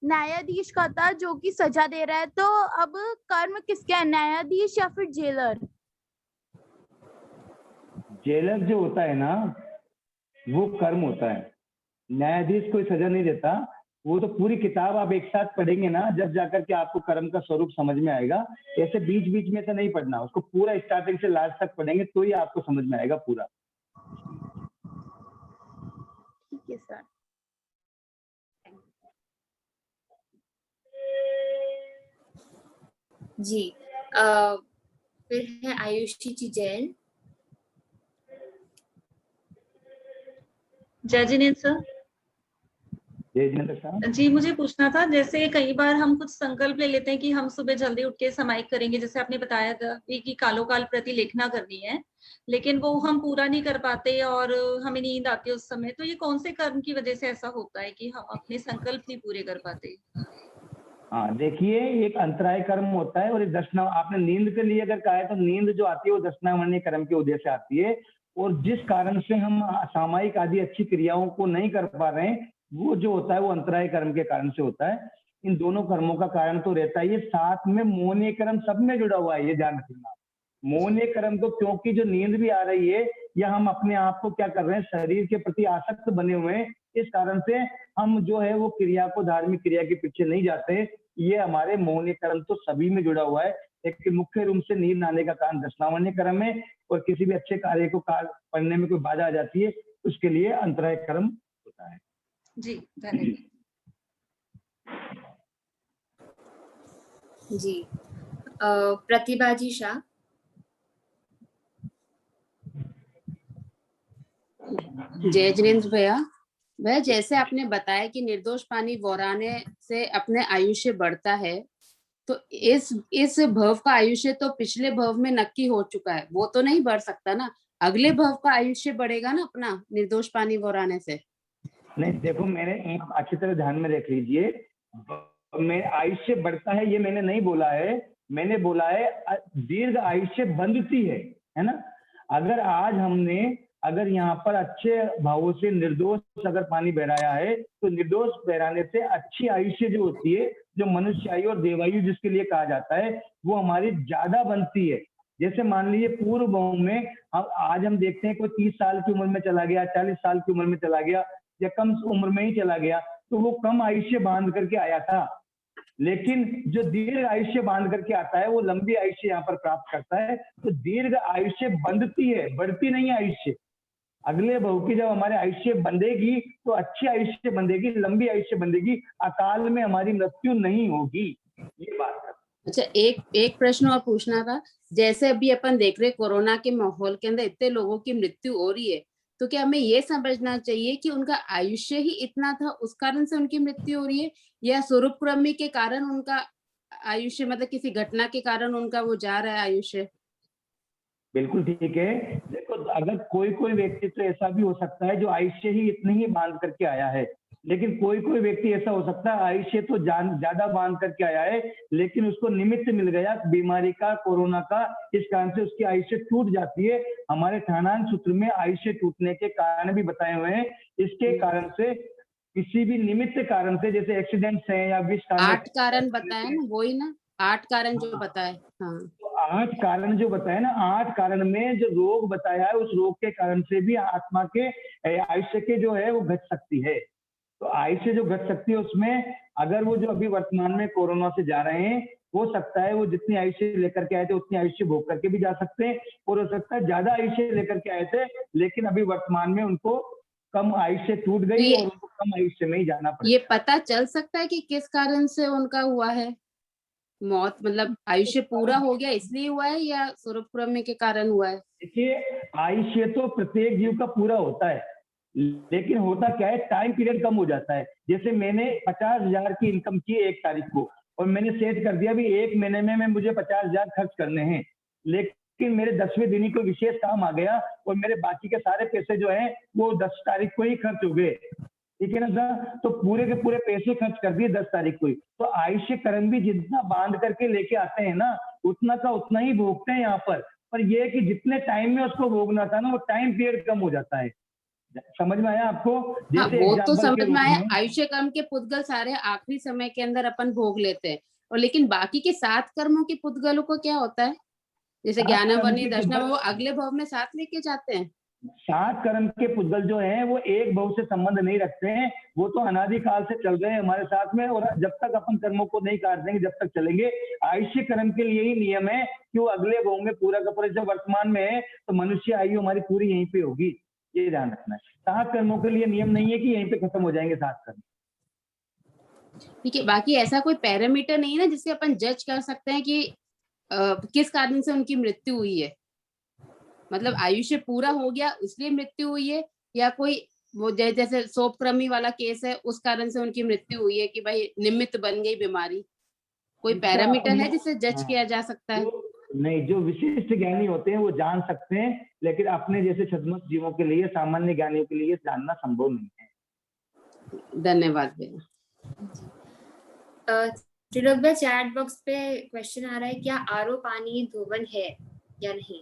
Speaker 3: न्यायाधीश का था जो कि सजा दे रहा है, तो अब कर्म किसका है, न्यायाधीश या फिर जेलर?
Speaker 1: जेलर जो होता है ना वो कर्म होता है, न्यायाधीश कोई सजा नहीं देता। वो तो पूरी किताब आप एक साथ पढ़ेंगे ना, जब जाकर के आपको कर्म का स्वरूप समझ में आएगा। ऐसे बीच बीच में से नहीं पढ़ना, उसको पूरा स्टार्टिंग से लास्ट तक पढ़ेंगे तो ही आपको समझ में आएगा पूरा।
Speaker 3: ठीक है सर।
Speaker 2: जी फिर है आयुषी जी जैन।
Speaker 4: जय जिनेंद्र सर।
Speaker 1: जय जिनेंद्र सर।
Speaker 4: जी मुझे पूछना था, जैसे कई बार हम कुछ संकल्प ले लेते हैं कि हम सुबह जल्दी उठ के सामायिक करेंगे, जैसे आपने बताया था कि कालो काल प्रति लेखना करनी है, लेकिन वो हम पूरा नहीं कर पाते और हमें नींद आती है उस समय। तो ये कौन से कर्म की वजह से ऐसा होता है कि हम अपने संकल्प नहीं पूरे कर पाते?
Speaker 1: हाँ देखिए, एक अंतराय कर्म होता है और एक दशना। आपने नींद के लिए अगर कहा है तो नींद जो आती है वो दशनावर्णीय कर्म के उदय से आती है, और जिस कारण से हम सामायिक आदि अच्छी क्रियाओं को नहीं कर पा रहे हैं वो जो होता है वो अंतराय कर्म के कारण से होता है। इन दोनों कर्मों का कारण तो रहता है, ये साथ में मोहनीय कर्म सब में जुड़ा हुआ है, ये ध्यान रखना। मोहनीय कर्म तो क्योंकि जो नींद भी आ रही है या हम अपने आप को क्या कर रहे हैं, शरीर के प्रति आसक्त बने हुए हैं, इस कारण से हम जो है वो क्रिया को, धार्मिक क्रिया के पीछे नहीं जाते। ये हमारे मोहनीय कर्म तो सभी में जुड़ा हुआ है, लेकिन मुख्य रूप से नींद आने का कारण दशनावर्णीय कर्म है, और किसी भी अच्छे कार्य को पढ़ने में कोई बाधा आ जाती है उसके लिए अंतराय कर्म होता है।
Speaker 4: जी धन्यवाद।
Speaker 2: जी प्रतिभा जी शाह।
Speaker 5: जय जिनेंद्र भैया, वह जैसे आपने बताया कि निर्दोष पानी वोराने से अपने आयुष्य बढ़ता है, तो इस भव का आयुष्य तो पिछले भव में नक्की हो चुका है, वो तो नहीं बढ़ सकता ना, अगले भव का आयुष्य बढ़ेगा ना अपना निर्दोष पानी वोराने से।
Speaker 1: नहीं देखो, मैंने अच्छी तरह ध्यान में रख लीजिए, मैं आयुष्य बढ़ता है ये मैंने नहीं बोला है, मैंने बोला है दीर्घ आयुष्य बंधती है ना। अगर आज हमने अगर यहाँ पर अच्छे भावों से निर्दोष अगर पानी बहराया है, तो निर्दोष बहराने से अच्छी आयुष्य जो होती है, जो मनुष्य आयु और देवायु जिसके लिए कहा जाता है, वो हमारी ज्यादा बनती है। जैसे मान लीजिए पूर्व भाव में आज हम देखते हैं कोई 30 साल की उम्र में चला गया, 40 साल की उम्र में चला गया, या कम उम्र में ही चला गया, तो वो कम आयुष्य बांध करके आया था। लेकिन जो दीर्घ आयुष्य बांध करके आता है वो लंबी आयुष्य यहाँ पर प्राप्त करता है। तो दीर्घ आयुष्य बंधती है, बढ़ती नहीं है आयुष्य। अगले भव की जब हमारे आयुष्य बंधेगी तो अच्छी आयुष्य बंधेगी, लंबी आयुष्य बंधेगी, अकाल में हमारी मृत्यु नहीं होगी, ये बात है।
Speaker 5: अच्छा, एक प्रश्न और पूछना था। जैसे अभी अपन देख रहे कोरोना के माहौल के अंदर इतने लोगों की मृत्यु हो रही है, तो क्या हमें ये समझना चाहिए कि उनका आयुष्य ही इतना था उस कारण से उनकी मृत्यु हो रही है, या स्वरूपक्रमी के कारण उनका आयुष्य, मतलब किसी घटना के कारण उनका वो जा रहा है आयुष्य?
Speaker 1: बिल्कुल ठीक है। देखो, अगर कोई कोई व्यक्ति तो ऐसा भी हो सकता है जो आयुष्य ही इतनी ही बांध करके आया है, लेकिन कोई कोई व्यक्ति ऐसा हो सकता है आयुष्य तो ज्यादा बांध करके आया है, लेकिन उसको निमित्त मिल गया बीमारी का, कोरोना का, इस कारण से उसकी आयुष्य टूट जाती है। हमारे ठाणान सूत्र में आयुष्य टूटने के कारण भी बताए हुए हैं। इसके कारण से किसी भी निमित्त कारण से, जैसे एक्सीडेंट्स है या विष
Speaker 5: 8 कारण बताया ना, वही ना 8 कारण जो बताए। हाँ,
Speaker 1: तो 8 कारण जो बताए ना, 8 कारण में जो रोग बताया है, उस रोग के कारण से भी आत्मा के आयुष्य के जो है वो घट सकती है। तो आयुष्य जो घट सकती है उसमें अगर वो जो अभी वर्तमान में कोरोना से जा रहे हैं, हो सकता है वो जितनी आयुष्य लेकर के आए थे उतनी आयुष्य भोग करके भी जा सकते हैं, और हो सकता है ज्यादा आयुष्य लेकर के आए थे लेकिन अभी वर्तमान में उनको कम आयुष्य टूट
Speaker 5: तो
Speaker 1: गई और उनको कम आयुष्य में ही जाना पड़ेगा।
Speaker 5: ये पता चल सकता है कि किस कारण से उनका हुआ है मौत, मतलब आयुष्य पूरा हो गया इसलिए हुआ है या स्वरूपक्रमी के कारण हुआ है?
Speaker 1: देखिए, आयुष्य तो प्रत्येक जीव का पूरा होता है, लेकिन होता क्या है, टाइम पीरियड कम हो जाता है। जैसे मैंने 50,000 की इनकम की 1 तारीख को, और मैंने सेट कर दिया भी 1 महीने में मैं मुझे 50,000 खर्च करने हैं, लेकिन मेरे 10वें दिन ही कोई विशेष काम आ गया और मेरे बाकी के सारे पैसे जो हैं वो 10 तारीख को ही खर्च हो गए, ठीक है ना सर? तो पूरे के पूरे पैसे खर्च कर दिए 10 तारीख को ही। तो आयुष्य कर्म भी जितना बांध करके लेके आते हैं ना, उतना का उतना ही भोगते हैं यहाँ पर ये है कि जितने टाइम में उसको भोगना था ना, वो टाइम पीरियड कम हो जाता है। समझ में आया आपको?
Speaker 5: हाँ,
Speaker 1: जैसे
Speaker 5: वो तो
Speaker 1: एग्जाम्पल के
Speaker 5: समझ में
Speaker 1: रूप
Speaker 5: आया।
Speaker 1: में,
Speaker 5: आयुष्य कर्म के पुद्गल सारे आखिरी समय के अंदर अपन भोग लेते हैं, और लेकिन बाकी के 7 कर्मों के पुद्गलों को क्या होता है? जैसे
Speaker 1: 7 कर्म
Speaker 5: ज्ञानावनी
Speaker 1: के
Speaker 5: दर्शना, वो
Speaker 1: पुद्गल,
Speaker 5: अगले भव में साथ लेके जाते हैं।
Speaker 1: 7 कर्म के पुद्गल जो हैं वो एक भव से संबंध नहीं रखते हैं, वो तो अनादि काल से चल रहे हैं हमारे साथ में, और जब तक अपन कर्मों को नहीं काट देंगे जब तक चलेंगे। आयुष्य कर्म के लिए ही नियम है कि वो अगले भव में पूरा का पूरा, जब वर्तमान में है तो मनुष्य आयु हमारी पूरी यहीं पे होगी, ये ध्यान रखना है। 7 कर्मों के लिए नियम नहीं है कि यहीं पे खत्म हो जाएंगे 7 कर्म।
Speaker 5: ठीक है, बाकी ऐसा कोई पैरामीटर नहीं है ना जिससे अपन जज कर सकते हैं कि किस कारण से उनकी मृत्यु हुई है? मतलब आयुष्य पूरा हो गया इसलिए मृत्यु हुई है, या कोई वो जैसे सोपक्रमी वाला केस है उस कारण से उनकी मृत्यु हुई है कि भाई निमित्त बन गई बीमारी? कोई
Speaker 1: इसका
Speaker 5: पैरामीटर
Speaker 1: अपन
Speaker 5: है जिससे जज
Speaker 1: हाँ,
Speaker 5: किया जा सकता है?
Speaker 1: नहीं, जो विशिष्ट ज्ञानी होते हैं वो जान सकते हैं, लेकिन अपने जैसे छद्मस्त जीवों के लिए, सामान्य ज्ञानियों के लिए जानना संभव नहीं है।
Speaker 5: धन्यवाद भैया।
Speaker 2: त्रिलोक भाई, चैट बॉक्स पे क्वेश्चन आ रहा है, क्या आरओ पानी धोवन है या नहीं?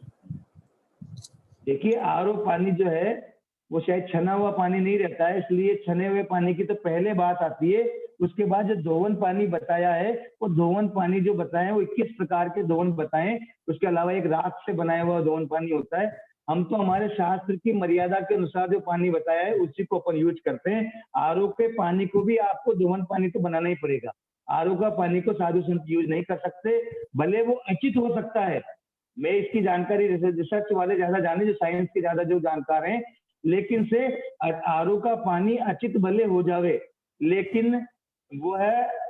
Speaker 1: देखिए, आरओ पानी जो है वो शायद छना हुआ पानी नहीं रहता है, इसलिए छने हुए पानी की तो पहले बात आती है। उसके बाद जो धोवन पानी बताया है, वो धोवन पानी जो बताए वो 21 प्रकार के धोवन बताए। उसके अलावा एक राख से बनाया हुआ धोवन पानी होता है। हम तो हमारे शास्त्र की मर्यादा के अनुसार जो पानी बताया है उसी को अपन यूज करते हैं। आरओ के पानी को भी आपको धोवन पानी तो बनाना ही पड़ेगा। आरओ का पानी को साधु संत यूज नहीं कर सकते, भले वो अचित हो सकता है। मैं इसकी जानकारी रिसर्च वाले ज्यादा जाने, जो साइंस के ज्यादा जो जानकार हैं, लेकिन से आरओ का पानी अचित भले हो जावे, लेकिन वो है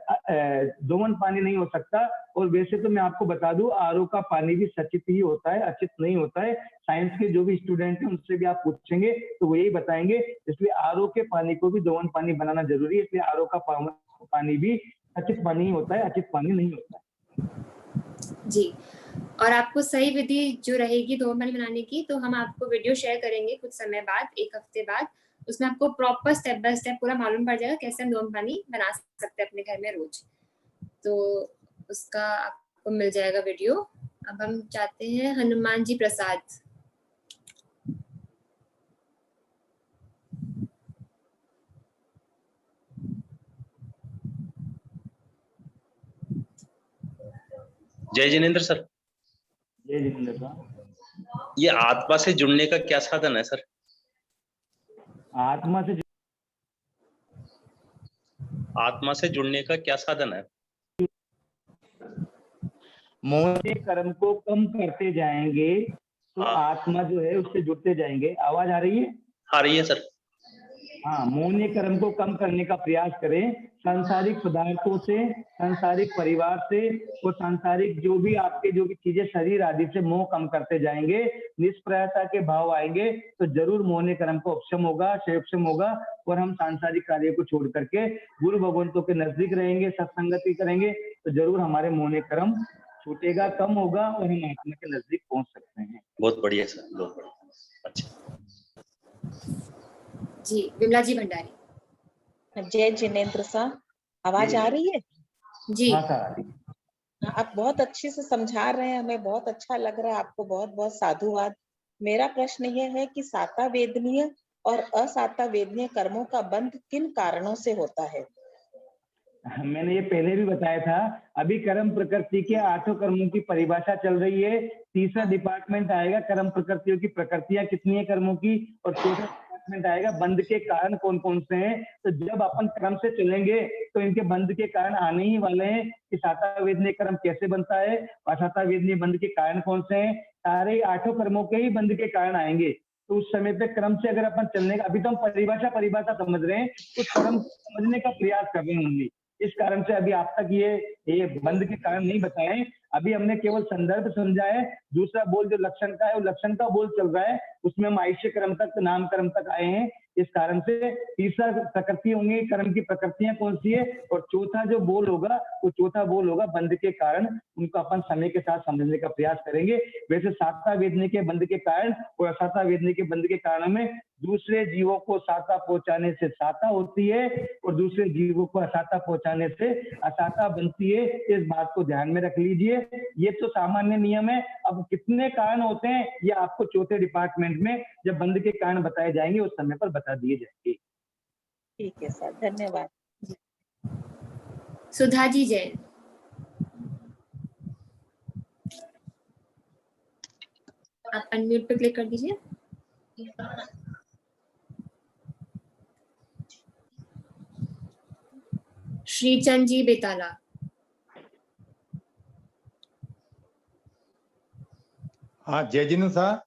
Speaker 1: दोमन पानी नहीं हो सकता। और वैसे तो मैं आपको बता दूं, आरओ का पानी भी सचित ही होता है, अचित नहीं होता है। साइंस के जो भी स्टूडेंट हैं उनसे भी आप पूछेंगे तो वो यही बताएंगे। इसलिए आरओ के पानी को भी दोमन पानी बनाना जरूरी है। इसलिए आरओ का पानी भी अचित पानी ही होता है, अचित पानी नहीं होता है।
Speaker 2: जी, और आपको सही विधि जो रहेगी धोवन पानी बनाने की, तो हम आपको वीडियो शेयर करेंगे कुछ समय बाद, 1 हफ्ते बाद। उसमें आपको प्रॉपर स्टेप बाय स्टेप पूरा मालूम पड़ जाएगा कैसे हम धोवन पानी बना सकते हैं अपने घर में रोज। तो उसका आपको मिल जाएगा वीडियो। अब हम चाहते हैं हनुमान जी प्रसाद।
Speaker 6: जय जिनेंद्र सर।
Speaker 1: जय जिनेंद्र सर।
Speaker 6: ये आत्मा से जुड़ने का क्या साधन है सर? आत्मा से जुड़ने का क्या साधन है?
Speaker 1: मोह के कर्म को कम करते जाएंगे तो
Speaker 6: हाँ।
Speaker 1: आत्मा जो है उससे जुड़ते जाएंगे। आवाज आ रही है?
Speaker 6: आ रही है सर।
Speaker 1: हाँ, मौन कर्म को कम करने का प्रयास करें। सांसारिक पदार्थों से, सांसारिक परिवार से और सांसारिक जो भी आपके जो भी चीजें शरीर आदि से मोह कम करते जाएंगे, निष्प्रयता के भाव आएंगे तो जरूर मौन कर्म को उपशम होगा, क्षयोपशम होगा और हम सांसारिक कार्य को छोड़ करके गुरु भगवंतों के नजदीक रहेंगे, सत्संगति करेंगे तो जरूर हमारे मौन कर्म छूटेगा, कम होगा और हम आत्मा के नजदीक पहुंच सकते हैं।
Speaker 6: बहुत बढ़िया सर, बहुत बढ़िया। अच्छा
Speaker 2: जी, विमला जी भंडारी।
Speaker 7: जय जिनेंद्र सा, आवाज आ रही है?
Speaker 2: जी,
Speaker 1: हाँ सर।
Speaker 7: आप बहुत अच्छे से समझा रहे हैं, हमें बहुत अच्छा लग रहा है। आपको बहुत बहुत साधुवाद। मेरा प्रश्न ये है कि साता वेदनीय और असाता वेदनीय कर्मों का बंध किन कारणों से होता है?
Speaker 1: मैंने ये पहले भी बताया था। अभी कर्म प्रकृति के 8 कर्मों की परिभाषा चल रही है। तीसरा डिपार्टमेंट आएगा कर्म प्रकृतियों की प्रकृतियां कितनी है कर्मों की, और चौथा डिपार्टमेंट आएगा बंध के कारण कौन कौन से हैं। तो जब अपन कर्म से चलेंगे तो इनके बंध के कारण आने ही वाले हैं कि साता वेदनीय कर्म कैसे बनता है, असाता वेदनीय बंध के कारण कौन से हैं। सारे 8 कर्मों के ही बंध के कारण आएंगे। तो उस समय पे क्रम से अगर अपन चलने का, अभी तो हम परिभाषा समझ रहे हैं, उस कर्म को समझने का प्रयास कर रहे हैं only। इस कारण से अभी आप तक ये बंद के कारण नहीं बताए। अभी हमने केवल संदर्भ समझा है। दूसरा बोल जो लक्षण का है वो लक्षण का बोल चल रहा है, उसमें हम आयुष्य कर्म तक, नाम कर्म तक आए हैं। इस कारण से तीसरा प्रकृति होंगी, कर्म की प्रकृतियां कौन सी है, और चौथा जो बोल होगा वो चौथा बोल होगा बंध के कारण। उनको अपन समय के साथ समझने का प्रयास करेंगे। वैसे साता वेदनी के बंध के कारण और असाता वेदनी के बंध के कारण में दूसरे जीवों को साता पहुंचाने से साता होती है और दूसरे जीवों को असाता पहुंचाने से असाता बनती है। इस बात को ध्यान में रख लीजिए। ये तो सामान्य नियम है। अब कितने कारण होते हैं ये आपको चौथे डिपार्टमेंट में जब बंध के कारण बताए जाएंगे उस समय पर बता दिए जाएंगे।
Speaker 7: ठीक है सर, धन्यवाद।
Speaker 2: सुधा जी जैन। आप अनम्यूट पे क्लिक कर दीजिए। श्रीचंद जी बेताला।
Speaker 8: हाँ जय जिनेंद्र साहब,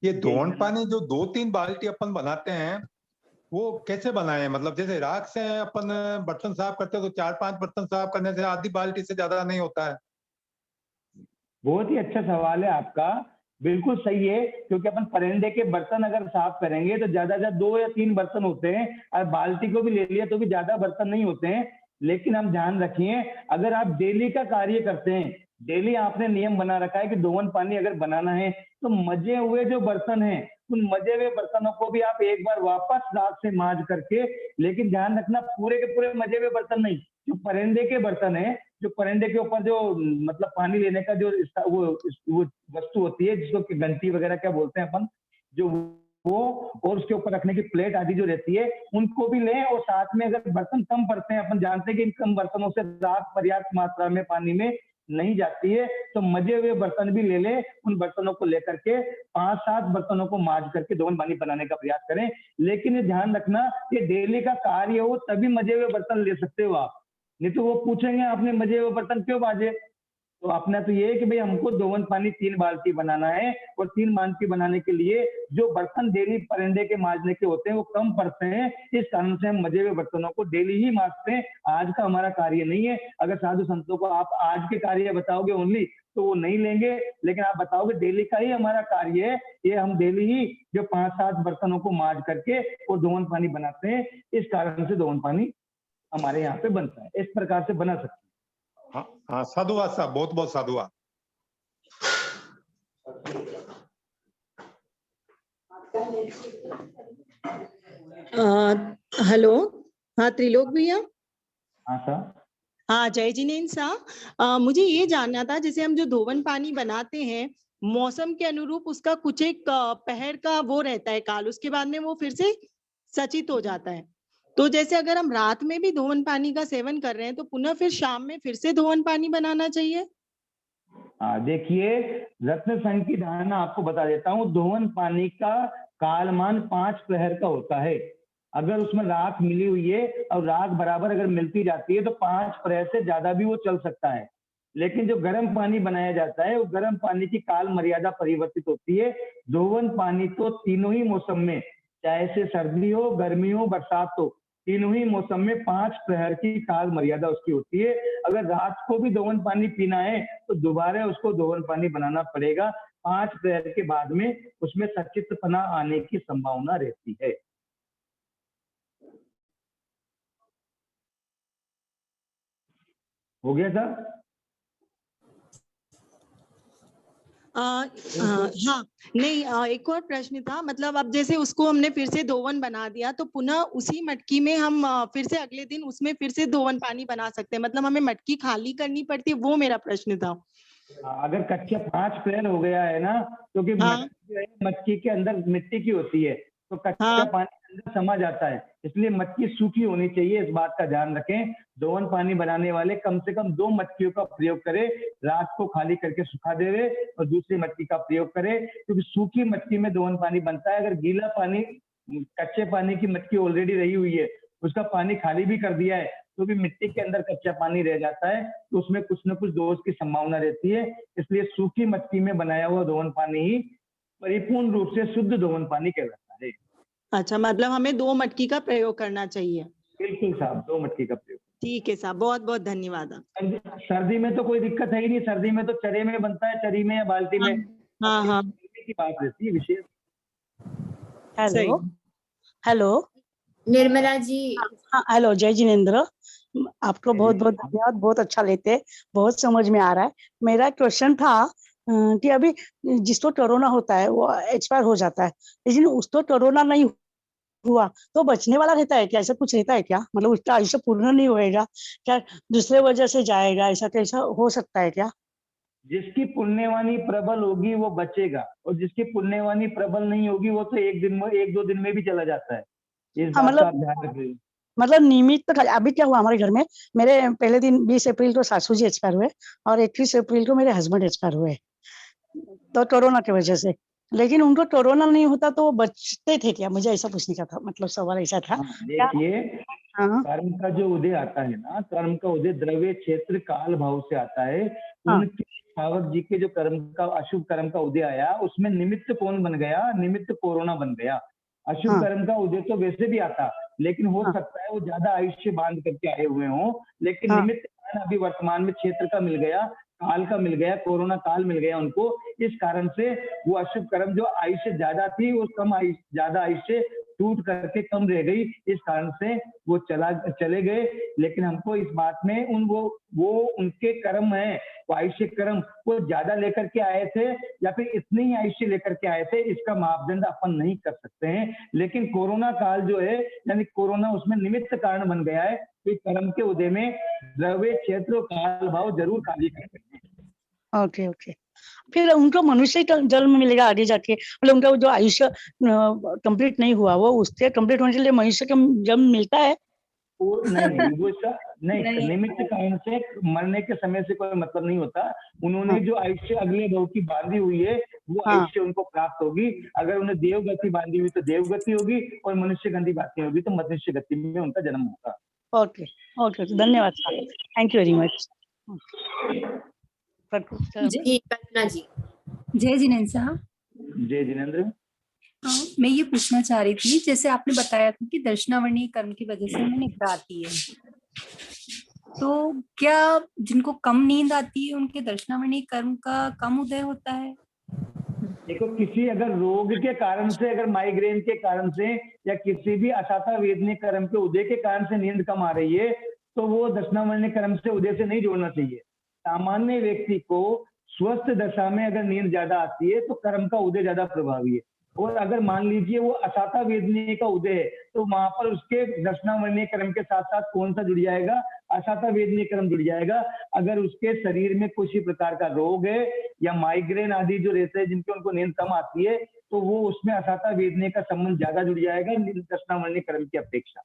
Speaker 8: ये धोन
Speaker 1: जी।
Speaker 8: पानी जो 2-3 बाल्टी अपन बनाते हैं वो कैसे बनाए? मतलब जैसे राख से अपन बर्तन साफ करते हैं तो 4-5 बर्तन साफ करने से आधी बाल्टी से ज्यादा नहीं होता है।
Speaker 1: बहुत ही अच्छा सवाल है आपका, बिल्कुल सही है। क्योंकि अपन परिंदे के बर्तन अगर साफ करेंगे तो ज्यादा 2 या 3 बर्तन होते हैं, और बाल्टी को भी ले लिया तो भी ज्यादा बर्तन नहीं होते हैं। लेकिन हम ध्यान रखिए, अगर आप डेली का कार्य करते हैं, डेली आपने नियम बना रखा है कि दोवन पानी अगर बनाना है, तो मजे हुए जो बर्तन हैं उन मजे हुए बर्तनों को भी आप एक बार वापस राख से मांज करके, लेकिन ध्यान रखना पूरे के पूरे मजे हुए बर्तन नहीं, जो परिंदे के बर्तन है, जो परिंदे के ऊपर जो मतलब पानी लेने का जो वो वस्तु होती है जिसको कि घंटी वगैरह क्या बोलते हैं अपन, जो वो और उसके ऊपर रखने की प्लेट आदि जो रहती है उनको भी लें। और साथ में अगर बर्तन कम पड़ते हैं, अपन जानते हैं कि इन कम बर्तनों से राख पर्याप्त मात्रा में पानी में नहीं जाती है, तो मजे हुए बर्तन भी ले लें। उन बर्तनों को लेकर के 5-7 बर्तनों को मांज करके दोवन पानी बनाने का प्रयास करें। लेकिन ये ध्यान रखना, ये डेली का कार्य हो तभी मजे हुए बर्तन ले सकते हो आप, नहीं तो वो पूछेंगे आपने मजे हुए बर्तन क्यों मांजे। तो अपना तो ये है कि भाई हमको दोवन पानी 3 बाल्टी बनाना है, और 3 बाल्टी बनाने के लिए जो बर्तन डेली परिंदे के मांजने के होते हैं वो कम पड़ते हैं। इस कारण से हम मजे हुए बर्तनों को डेली ही मांजते हैं। आज का हमारा कार्य नहीं है। अगर साधु संतों को आप आज के कार्य बताओगे ओनली तो वो नहीं लेंगे, लेकिन आप बताओगे डेली का ही हमारा कार्य है, ये हम डेली ही जो 5-7 बर्तनों को मांज करके और दोवन पानी बनाते हैं। इस कारण से दोवन पानी हमारे यहाँ पे बनता है। इस प्रकार से बना सकते हैं।
Speaker 8: हाँ साधुवाद साहब, बहुत बहुत साधुवाद।
Speaker 9: हेलो, हाँ त्रिलोक भैया।
Speaker 1: हाँ सर।
Speaker 9: हाँ जय जिनेंद्र साहब, मुझे ये जानना था, जैसे हम जो धोवन पानी बनाते हैं मौसम के अनुरूप उसका कुछ एक पहर का वो रहता है काल, उसके बाद में वो फिर से सचित हो जाता है। तो जैसे अगर हम रात में भी धोवन पानी का सेवन कर रहे हैं तो पुनः फिर शाम में फिर से धोवन पानी बनाना चाहिए?
Speaker 1: देखिए, रत्न संघ की धारणा आपको बता देता हूँ। धोवन पानी का कालमान 5 प्रहर का होता है। अगर उसमें राख मिली हुई है और राख बराबर अगर मिलती जाती है तो 5 प्रहर से ज्यादा भी वो चल सकता है। लेकिन जो गर्म पानी बनाया जाता है वो गर्म पानी की काल मर्यादा परिवर्तित होती है। दोवन पानी तो तीनों ही मौसम में, चाहे से सर्दी हो, गर्मी हो, बरसात हो, तीनों ही मौसम में 5 प्रहर की काल मर्यादा उसकी होती है। अगर रात को भी दोवन पानी पीना है तो दोबारा उसको दोवन पानी बनाना पड़ेगा। 5 प्रहर के बाद में उसमें सचित्तपना आने की संभावना रहती है। हो गया सर?
Speaker 9: हाँ, नहीं, एक और प्रश्न था, मतलब अब जैसे उसको हमने फिर से दोवन बना दिया तो पुनः उसी मटकी में हम फिर से अगले दिन उसमें फिर से दोवन पानी बना सकते हैं, मतलब हमें मटकी खाली करनी पड़ती है, वो मेरा प्रश्न था।
Speaker 1: अगर कच्चे 5 प्रहर हो गया है ना, क्योंकि मटकी जो है मटकी के अंदर मिट्टी की होती है तो कच्चा पानी अंदर समा जाता है, इसलिए मटकी सूखी होनी चाहिए। इस बात का ध्यान रखें। दोवन पानी बनाने वाले कम से कम 2 मटकियों का प्रयोग करें, रात को खाली करके सुखा देवे और दूसरी मटकी का प्रयोग करें, क्योंकि सूखी मटकी में दोवन पानी बनता है। अगर गीला पानी, कच्चे पानी की मटकी ऑलरेडी रही हुई है, उसका पानी खाली भी कर दिया है तो भी मिट्टी के अंदर कच्चा पानी रह जाता है, तो उसमें कुछ न कुछ दोष की संभावना रहती है। इसलिए सूखी मटकी में बनाया हुआ दोवन पानी ही परिपूर्ण रूप से शुद्ध दोवन पानी कहलाता है।
Speaker 9: अच्छा, मतलब हमें 2 मटकी का प्रयोग करना चाहिए।
Speaker 1: बिल्कुल साहब, 2 मटकी का प्रयोग।
Speaker 9: ठीक है साहब, बहुत बहुत धन्यवाद।
Speaker 1: सर्दी में तो कोई दिक्कत है ही नहीं, सर्दी में तो चरे में बनता है, चरी में या बाल्टी में।
Speaker 9: हाँ,
Speaker 1: की बात रहती है विशेष।
Speaker 10: Hello hello
Speaker 2: Nirmala ji.
Speaker 10: हाँ, हेलो, जय जिनेंद्र। आपको बहुत बहुत धन्यवाद, बहुत अच्छा लेते, बहुत समझ में आ रहा है। मेरा क्वेश्चन था कि अभी जिसको कोरोना होता है वो एक्सपायर हो जाता है, लेकिन उसको कोरोना नहीं हुआ तो बचने वाला रहता है क्या? ऐसा कुछ रहता है क्या? मतलब उसका आयुष्य पूर्ण नहीं होएगा क्या, दूसरे वजह से जाएगा, ऐसा कैसा हो सकता है क्या?
Speaker 1: जिसकी पुण्यवानी प्रबल होगी वो बचेगा, और जिसकी पुण्यवानी प्रबल नहीं होगी वो तो 1-2 दिन में भी चला जाता है। इस बात का आप ध्यान रखिए।
Speaker 10: मतलब नियमित तो अभी क्या हुआ हमारे घर में, मेरे पहले दिन 20 अप्रैल को सासू जी एक्सपायर हुए और 21 अप्रैल को मेरे हस्बैंड एक्सपायर हुए, तो कोरोना की वजह से। लेकिन उनको कोरोना नहीं होता तो वो बचते थे क्या? मुझे ऐसा पूछने का था, मतलब सवाल ऐसा था।
Speaker 1: देखिए, कर्म का जो उदय आता है ना, कर्म का उदय द्रव्य क्षेत्र काल भाव से आता है। उनके सावक जी के जो कर्म का, अशुभ कर्म का उदय आया, उसमें निमित्त कौन बन गया? निमित्त कोरोना बन गया। अशुभ कर्म का उदय तो वैसे भी आता, लेकिन हो सकता है वो ज्यादा आयुष्य बांध करके आए हुए हों, लेकिन निमित्त कारण अभी वर्तमान में क्षेत्र का मिल गया, काल का मिल गया, कोरोना काल मिल गया उनको। इस कारण से वो अशुभ कर्म जो आयुष्य ज्यादा थी वो कम ज्यादा आयुष्य टूट करके कम रह गई, इस कारण से वो चले गए। लेकिन हमको इस बात में वो उनके कर्म है, वो आयुष्य कर्म वो ज्यादा लेकर के आए थे या फिर इतने ही आयुष्य लेकर के आए थे, इसका मापदंड अपन नहीं कर सकते हैं। लेकिन कोरोना काल जो है, यानी कोरोना उसमें निमित्त कारण बन गया है, तो कर्म के उदय में द्रव्य क्षेत्र काल भाव जरूर कार्य करते हैं।
Speaker 10: ओके ओके, फिर उनको मनुष्य जन्म मिलेगा आगे जाके, मतलब उनका जो आयुष्य कंप्लीट नहीं हुआ वो उसके कंप्लीट होने के लिए मनुष्य का जन्म मिलता है?
Speaker 1: वो नहीं, निमित्त कारण से मरने के समय से कोई मतलब नहीं होता। उन्होंने जो आयुष्य अगले भाव की बांधी हुई है वो आयुष्य उनको प्राप्त होगी। अगर उन्हें देवगति बांधी हुई तो देवगति होगी, और मनुष्य गति बांधी होगी तो मनुष्य गति में उनका जन्म होगा।
Speaker 10: ओके ओके, धन्यवाद sir, thank you very much.
Speaker 2: जी कल्पना जी।
Speaker 11: जय जिनेंद्र साहब।
Speaker 1: जय जिनेंद्र।
Speaker 11: मैं ये पूछना चाह रही थी, जैसे आपने बताया था कि दर्शनावर्णीय कर्म की वजह से हमें निद्रा आती है, तो क्या जिनको कम नींद आती है उनके दर्शनावर्णीय कर्म का कम उदय होता है?
Speaker 1: देखो, किसी अगर रोग के कारण से, अगर माइग्रेन के कारण से या किसी भी असाता वेदनीय कर्म के उदय के कारण से नींद कम आ रही है, तो वो दर्शनावर्णीय कर्म से उदय से नहीं जोड़ना चाहिए। सामान्य व्यक्ति को स्वस्थ दशा में अगर नींद ज्यादा आती है तो कर्म का उदय ज्यादा प्रभावी है। और अगर मान लीजिए वो असाता वेदनीय का उदय है तो वहां पर उसके दर्शनावर्णीय कर्म के साथ साथ कौन सा जुड़ जाएगा? असाता वेदनीय कर्म जुड़ जाएगा। अगर उसके शरीर में किसी प्रकार का रोग है या माइग्रेन आदि जो रहते हैं जिनके उनको नींद कम आती है, तो वो उसमें असाता वेदनीय का संबंध ज्यादा जुड़ जाएगा दर्शनावर्णीय कर्म की अपेक्षा।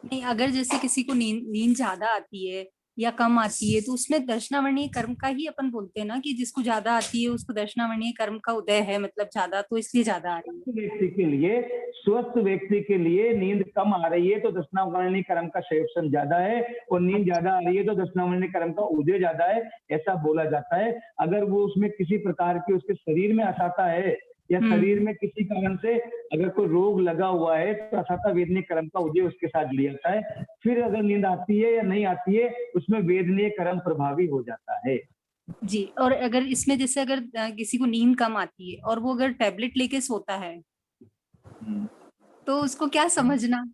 Speaker 11: नहीं, अगर जैसे किसी को नींद ज्यादा आती है या कम आती है, तो उसमें दर्शनावर्णीय कर्म का ही अपन बोलते हैं ना कि जिसको ज्यादा आती है उसको दर्शनावर्णीय कर्म का उदय है, मतलब ज्यादा, तो इसलिए ज्यादा आ रही है।
Speaker 1: व्यक्ति के लिए, स्वस्थ व्यक्ति के लिए नींद कम आ रही है तो दर्शनावर्णीय कर्म का संयोजन ज्यादा है, और नींद ज्यादा आ रही है तो दर्शनावर्णीय कर्म का उदय ज्यादा है, ऐसा बोला जाता है। अगर वो उसमें किसी प्रकार की उसके शरीर में असाता है या शरीर में किसी कारण से अगर कोई रोग लगा हुआ है तो असाता वेदनीय कर्म का उदय उसके साथ जुड़ जाता है। फिर अगर नींद आती है या नहीं आती है उसमें वेदनीय कर्म प्रभावी हो जाता है।
Speaker 11: जी, और अगर इसमें जैसे अगर किसी को नींद कम आती है और वो अगर टैबलेट लेके सोता है तो उसको क्या समझना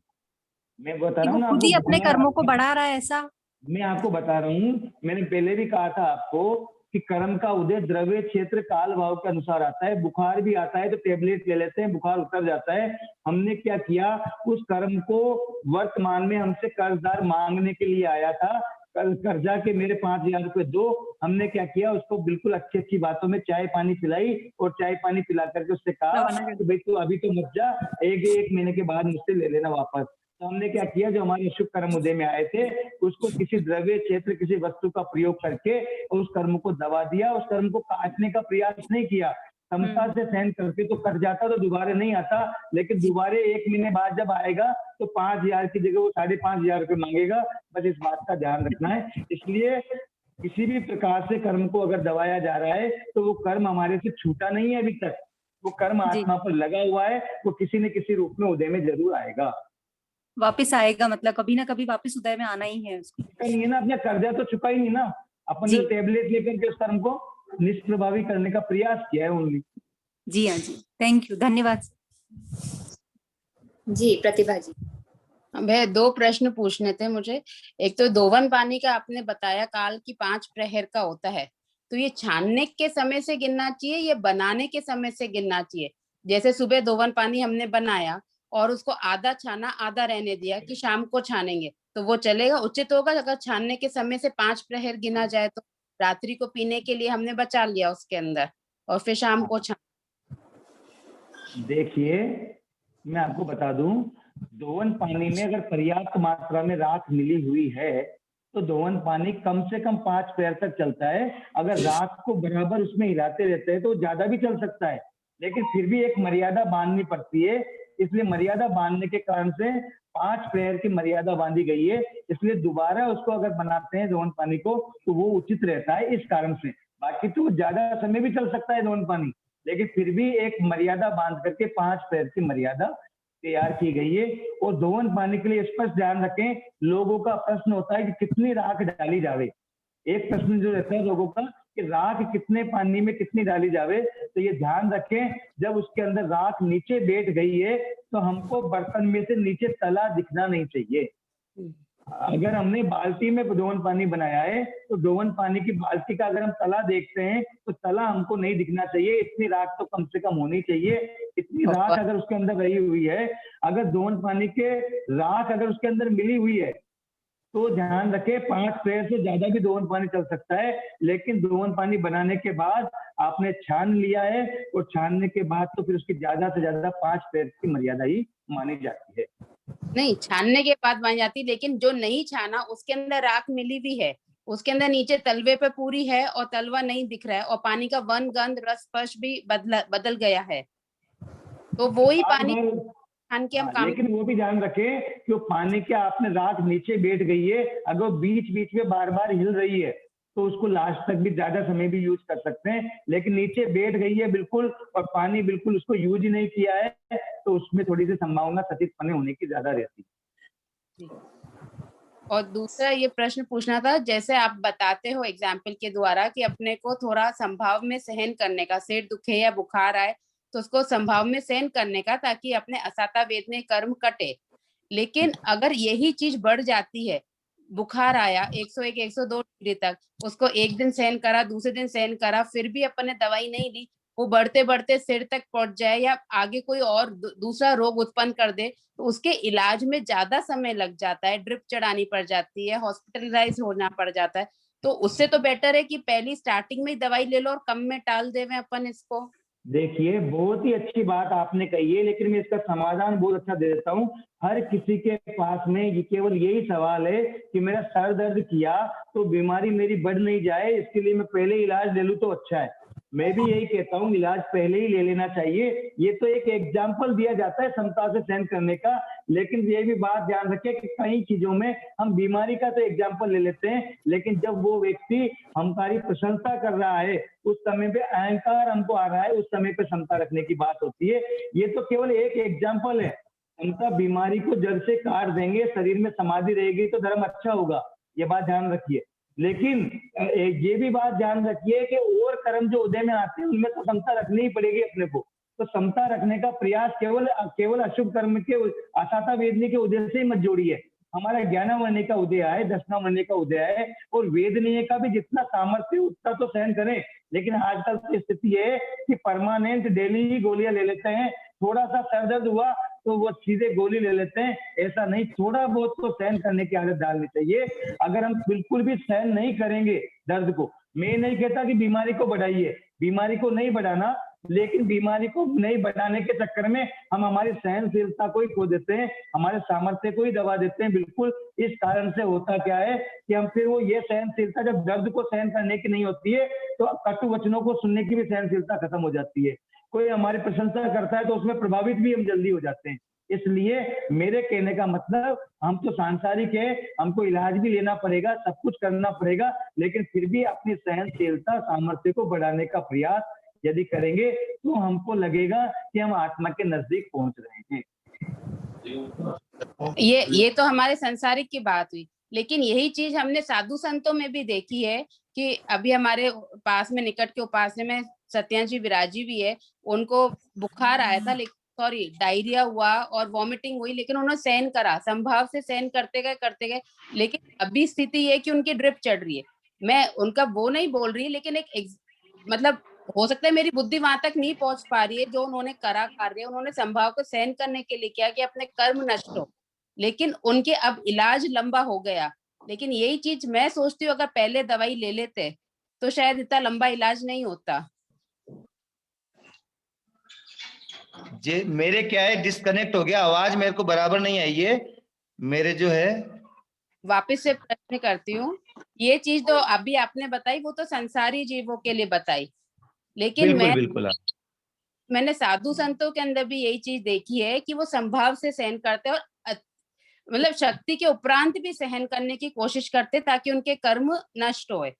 Speaker 1: मैं बता
Speaker 11: कि
Speaker 1: रहा
Speaker 11: वो
Speaker 1: हूँ ना
Speaker 11: खुद ही
Speaker 1: आपको,
Speaker 11: अपने कर्मों को बढ़ा रहा है ऐसा?
Speaker 1: मैं आपको बता रहा हूँ, मैंने पहले भी कहा था आपको कि कर्म का उदय द्रव्य क्षेत्र काल भाव के अनुसार आता है। बुखार भी आता है तो टेबलेट ले लेते हैं, बुखार उतर जाता है। हमने क्या किया, उस कर्म को वर्तमान में हमसे कर्जदार मांगने के लिए आया था, कर्जा के मेरे 5,000 रुपए दो। हमने क्या किया, उसको बिल्कुल अच्छी अच्छी बातों में चाय पानी पिलाई और चाय पानी पिला करके उससे कहा कि भाई तू अभी तो मत जा, एक महीने के बाद मुझसे ले लेना वापस। तो हमने क्या किया, जो हमारे शुभ कर्म उदय में आए थे उसको किसी द्रव्य क्षेत्र किसी वस्तु का प्रयोग करके उस कर्म को दबा दिया। उस कर्म को काटने का प्रयास नहीं किया, क्षमता से सहन करके तो कट जाता तो दोबारा नहीं आता, लेकिन दोबारा 1 महीने बाद जब आएगा तो 5,000 की जगह वो 5,500 रुपए मांगेगा। बस इस बात का ध्यान रखना है। इसलिए किसी भी प्रकार से कर्म को अगर दबाया जा रहा है तो वो कर्म हमारे से छूटा नहीं है अभी तक, वो कर्म आत्मा पर लगा हुआ है, वो किसी न किसी रूप में उदय में जरूर आएगा,
Speaker 11: वापस आएगा, मतलब कभी ना कभी वापस उदय में आना ही है उसको।
Speaker 1: नहीं है ना, अपना कर्जा तो चुका ही नहीं ना, अपन ने टेबलेट लेकर के उस कर्म को निष्प्रभावी करने का प्रयास किया है ओनली।
Speaker 11: जी हाँ जी, थैंक यू, धन्यवाद।
Speaker 2: जी प्रतिभा जी।
Speaker 5: भैया 2 प्रश्न पूछने थे मुझे। एक तो दोवन पानी का आपने बताया काल की 5 प्रहर का होता है, तो ये छानने के समय से गिनना चाहिए या बनाने के समय से गिनना चाहिए? जैसे सुबह दोवन पानी हमने बनाया और उसको आधा छाना आधा रहने दिया कि शाम को छानेंगे, तो वो चलेगा, उचित होगा? अगर छानने के समय से 5 प्रहर गिना जाए तो रात्रि को पीने के लिए हमने बचा लिया उसके अंदर और फिर शाम को
Speaker 1: देखिए मैं आपको बता दूं, दोवन पानी में अगर पर्याप्त मात्रा में राख मिली हुई है तो दोवन पानी कम से कम 5 पैर तक चलता है। अगर राख को बराबर उसमें हिलाते रहते हैं तो ज्यादा भी चल सकता है, लेकिन फिर भी एक मर्यादा बांधनी पड़ती है। इसलिए मर्यादा बांधने के कारण से 5 पैर की मर्यादा बांधी गई है, इसलिए दोबारा उसको अगर बनाते हैं दोवन पानी को तो वो उचित रहता है इस कारण से। बाकी तो ज्यादा समय भी चल सकता है दोवन पानी, लेकिन फिर भी एक मर्यादा बांध करके 5 पैर की मर्यादा तैयार की गई है। और दोवन पानी के लिए स्पष्ट ध्यान रखें, लोगों का प्रश्न होता है कि कितनी राख डाली जावे। एक प्रश्न जो रहता है लोगों का कि राख कितने पानी में कितनी डाली जावे, तो ये ध्यान रखें जब उसके अंदर राख नीचे बैठ गई है तो हमको बर्तन में से नीचे तला दिखना नहीं चाहिए। अगर हमने बाल्टी में दोवन पानी बनाया है तो दोवन पानी की बाल्टी का अगर हम तला देखते हैं तो तला हमको नहीं दिखना चाहिए, इतनी राख तो कम से कम होनी चाहिए। इतनी राख अगर उसके अंदर रही हुई है, अगर दोवन पानी के राख अगर उसके अंदर मिली हुई है तो ध्यान रखें 5 पैर से ज्यादा भी दोवन पानी चल सकता है, लेकिन दोवन पानी बनाने के बाद आपने छान लिया है और छानने के बाद तो फिर उसकी ज्यादा से ज्यादा 5 पैर की मर्यादा ही मानी जाती है।
Speaker 5: नहीं, छानने के बाद मानी जाती, लेकिन जो नहीं छाना उसके अंदर राख मिली हुई है, उसके अंदर नीचे तलवे पे पूरी है और तलवा नहीं दिख रहा है और पानी का वन गंध रस स्पर्श भी बदल गया है, तो वो ही पानी छान के हम काम।
Speaker 1: लेकिन वो भी ध्यान रखें कि वो पानी के आपने राख नीचे बैठ गई है, अगर वो बीच बीच में बार बार हिल रही है तो उसको लास्ट तक भी ज्यादा समय भी यूज कर सकते हैं, लेकिन नीचे बैठ गई है बिल्कुल और पानी बिल्कुल उसको यूज ही नहीं किया है तो उसमें थोड़ी सी संभावना सचित पने होने की ज्यादा रहती है।
Speaker 5: और दूसरा ये प्रश्न पूछना था, जैसे आप बताते हो एग्जाम्पल के द्वारा कि अपने को थोड़ा संभाव में सहन करने का, सिर दुखे या बुखार आए तो उसको संभाव में सहन करने का, ताकि अपने असाता वेदनीय कर्म कटे। लेकिन अगर यही चीज बढ़ जाती है, बुखार आया 101 102 डिग्री तक, उसको एक दिन सहन करा, दूसरे दिन सहन करा, फिर भी अपन ने दवाई नहीं ली, वो बढ़ते बढ़ते सिर तक पहुंच जाए या आगे कोई और दूसरा रोग उत्पन्न कर दे, तो उसके इलाज में ज्यादा समय लग जाता है, ड्रिप चढ़ानी पड़ जाती है, हॉस्पिटलाइज होना पड़ जाता है। तो उससे तो बेटर है कि पहली स्टार्टिंग में ही दवाई ले लो और कम में टाल देवे अपन इसको।
Speaker 1: देखिए, बहुत ही अच्छी बात आपने कही है, लेकिन मैं इसका समाधान बहुत अच्छा दे देता हूँ। हर किसी के पास में ये केवल यही सवाल है कि मेरा सर दर्द किया तो बीमारी मेरी बढ़ नहीं जाए, इसके लिए मैं पहले इलाज ले लूं तो अच्छा है। मैं भी यही कहता हूँ, इलाज पहले ही ले लेना चाहिए। ये तो एक एग्जाम्पल दिया जाता है क्षमता से सहन करने का, लेकिन ये भी बात ध्यान रखें कि कई चीजों में हम बीमारी का तो एग्जाम्पल ले लेते हैं, लेकिन जब वो व्यक्ति हमारी प्रशंसा कर रहा है, उस समय पे अहंकार हमको आ रहा है, उस समय पे क्षमता रखने की बात होती है। ये तो केवल एक एग्जाम्पल है। उनका बीमारी को जड़ से काट देंगे, शरीर में समाधि रहेगी तो धर्म अच्छा होगा, ये बात ध्यान रखिए। लेकिन ये भी बात ध्यान रखिए कि और कर्म जो उदय में आते हैं उनमें तो क्षमता रखनी ही पड़ेगी अपने को। तो क्षमता रखने का प्रयास केवल अशुभ कर्म के असाता वेदनी के उदय से ही मत जोड़िए। हमारा 11 महीने का उदय है, 10वां महीने का उदय है, और वेदनीय का भी जितना सामर्थ्य उतना तो सहन करें। लेकिन आजकल की स्थिति है कि परमानेंट डेली ही गोलियां ले लेते हैं। थोड़ा सा सर दर्द हुआ तो वो सीधे गोली ले लेते हैं, ऐसा नहीं, थोड़ा बहुत तो सहन करने की आदत डालनी चाहिए। अगर हम बिल्कुल भी सहन नहीं करेंगे दर्द को, मैं नहीं कहता कि बीमारी को बढ़ाइए, बीमारी को नहीं बढ़ाना, लेकिन बीमारी को नहीं बढ़ाने के चक्कर में हम हमारी सहनशीलता को ही खो देते हैं, हमारे सामर्थ्य को ही दबा देते हैं। बिल्कुल इस कारण से होता क्या है कि हम फिर वो ये सहनशीलता, जब दर्द को सहन करने की नहीं होती है तो कटु वचनों को सुनने की भी सहनशीलता खत्म हो जाती है। कोई हमारी प्रशंसा करता है तो उसमें प्रभावित भी हम जल्दी हो जाते हैं। इसलिए मेरे कहने का मतलब, हम तो सांसारिक है, हमको इलाज भी लेना पड़ेगा, सब कुछ करना पड़ेगा, लेकिन फिर भी अपनी सहनशीलता सामर्थ्य को बढ़ाने का प्रयास यदि करेंगे तो हमको लगेगा कि हम आत्मा के नजदीक पहुंच रहे हैं।
Speaker 5: ये तो हमारे संसारिक की बात हुई, लेकिन यही चीज हमने साधु संतों में भी देखी है कि अभी हमारे पास में निकट के उपासने में सत्यान जी विराजी भी है, उनको बुखार आया था, लेकिन डायरिया हुआ और वॉमिटिंग हुई, लेकिन उन्होंने सहन करा, संभाव से सहन करते गए, लेकिन अभी स्थिति ये कि उनकी ड्रिप चढ़ रही है। मैं उनका वो नहीं बोल रही, लेकिन मतलब हो सकता है मेरी बुद्धि वहां तक नहीं पहुंच पा रही है जो उन्होंने करा कार्य, उन्होंने संभाव को सहन करने के लिए किया कि अपने कर्म नष्ट हो, लेकिन उनके अब इलाज लंबा हो गया। लेकिन यही चीज मैं सोचती हूँ, अगर पहले दवाई ले लेते तो शायद इतना लंबा इलाज नहीं होता।
Speaker 12: जे मेरे क्या है, डिस्कनेक्ट हो गया, आवाज मेरे को बराबर नहीं आई है, मेरे जो है
Speaker 5: वापस से प्रश्न करती हूँ। ये चीज तो अभी आपने बताई, वो तो संसारी जीवों के लिए बताई, लेकिन
Speaker 12: बिल्कुल
Speaker 5: मैंने साधु संतों के अंदर भी यही चीज देखी है कि वो संभाव से सहन करते और मतलब शक्ति के उपरांत भी सहन करने की कोशिश करते ताकि उनके कर्म नष्ट होए।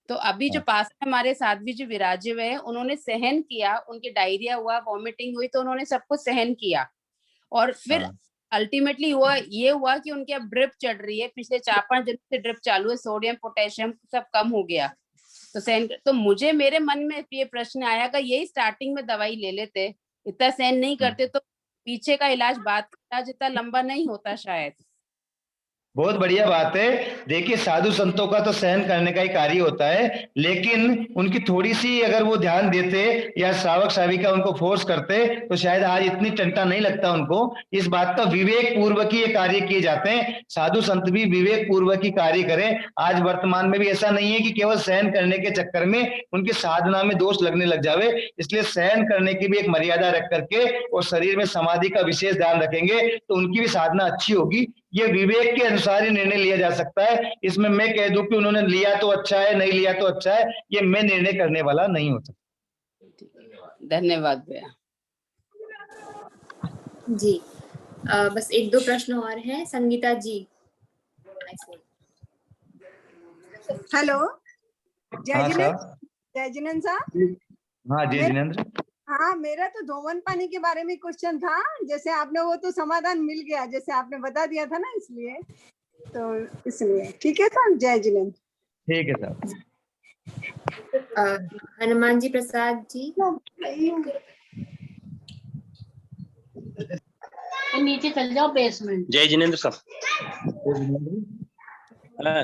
Speaker 5: तो अभी जो पास में हमारे साध्वी जी विराजे हुए हैं, उन्होंने सहन किया, उनके डायरिया हुआ, वॉमिटिंग हुई, तो उन्होंने सब कुछ सहन किया, और फिर अल्टीमेटली हुआ कि उनकी अब ड्रिप चढ़ रही है, पिछले 4-5 दिन से ड्रिप चालू है, सोडियम पोटेशियम सब कम हो गया, तो सहन तो मुझे मेरे मन में ये प्रश्न आया कि यही स्टार्टिंग में दवाई ले लेते, इतना सहन नहीं करते तो पीछे का इलाज, बाद का इलाज इतना लंबा नहीं होता शायद।
Speaker 12: बहुत बढ़िया बात है। देखिए, साधु संतों का तो सहन करने का ही कार्य होता है, लेकिन उनकी थोड़ी सी अगर वो ध्यान देते या श्रावक श्राविका उनको फोर्स करते तो शायद आज इतनी टंटा नहीं लगता उनको। इस बात का विवेक पूर्वक ही ये कार्य किए जाते हैं, साधु संत भी विवेक पूर्वक ही कार्य करें। आज वर्तमान में भी ऐसा नहीं है कि केवल सहन करने के चक्कर में उनकी साधना में दोष लगने लग जावे, इसलिए सहन करने की भी एक मर्यादा रख करके और शरीर में समाधि का विशेष ध्यान रखेंगे तो उनकी भी साधना अच्छी होगी। ये विवेक के अनुसार ही निर्णय लिया जा सकता है। इसमें मैं कह दूं कि उन्होंने लिया तो अच्छा है, नहीं लिया तो अच्छा है, ये मैं निर्णय करने वाला नहीं हो सकता।
Speaker 5: धन्यवाद भैया
Speaker 2: जी। बस 1-2 प्रश्न और है। संगीता जी।
Speaker 13: हेलो, जय जिनेंद्र साहब।
Speaker 12: हाँ, जय जिनेंद्र।
Speaker 13: हाँ, मेरा तो धोवन पानी के बारे में क्वेश्चन था, जैसे आपने वो तो समाधान मिल गया, जैसे आपने बता दिया था ना, इसलिए ठीक है सर। जय जिनेंद्र।
Speaker 12: ठीक है सर।
Speaker 2: हनुमान जी प्रसाद जी।
Speaker 14: नीचे चल जाओ बेसमेंट।
Speaker 6: जय जिनेंद्र साहब।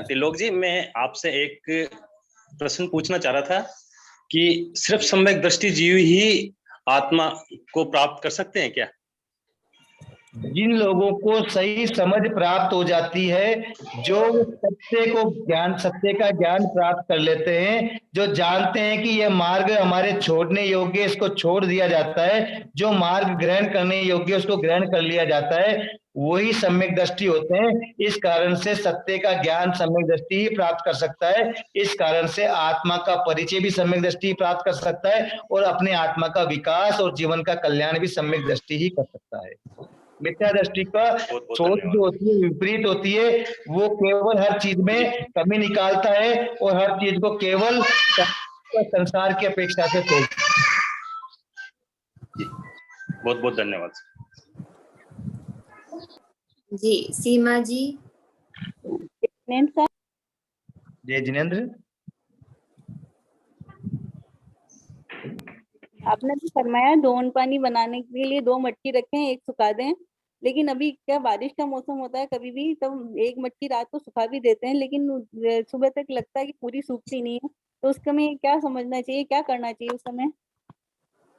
Speaker 6: त्रिलोक जी, मैं आपसे एक प्रश्न पूछना चाह रहा था कि सिर्फ सम्यक दृष्टि जीव ही आत्मा को प्राप्त कर सकते हैं क्या?
Speaker 12: जिन लोगों को सही समझ प्राप्त हो जाती है, जो सत्य का ज्ञान प्राप्त कर लेते हैं, जो जानते हैं कि यह मार्ग हमारे छोड़ने योग्य, इसको छोड़ दिया जाता है, जो मार्ग ग्रहण करने योग्य उसको ग्रहण कर लिया जाता है, वही सम्यक दृष्टि होते हैं। इस कारण से सत्य का ज्ञान सम्यक दृष्टि ही प्राप्त कर सकता है। इस कारण से आत्मा का परिचय भी सम्यक दृष्टि प्राप्त कर सकता है और अपने आत्मा का विकास और जीवन का कल्याण भी सम्यक दृष्टि ही कर सकता है। मिथ्या दृष्टि का सोच जो होती है विपरीत होती है, वो केवल हर चीज में कमी निकालता है और हर चीज को केवल संसार की अपेक्षा से सोचता है।
Speaker 6: बहुत बहुत धन्यवाद।
Speaker 2: जी सीमा जी।
Speaker 12: जय जिनेंद्र।
Speaker 15: आपने तो फरमाया दोवन पानी बनाने के लिए 2 मटकी रखें, एक सुखा दें, लेकिन अभी क्या बारिश का मौसम होता है कभी भी, तब एक मटकी रात को सुखा भी देते हैं, लेकिन सुबह तक लगता है कि पूरी सूखती नहीं है, तो उसका में क्या समझना चाहिए, क्या करना चाहिए उस समय?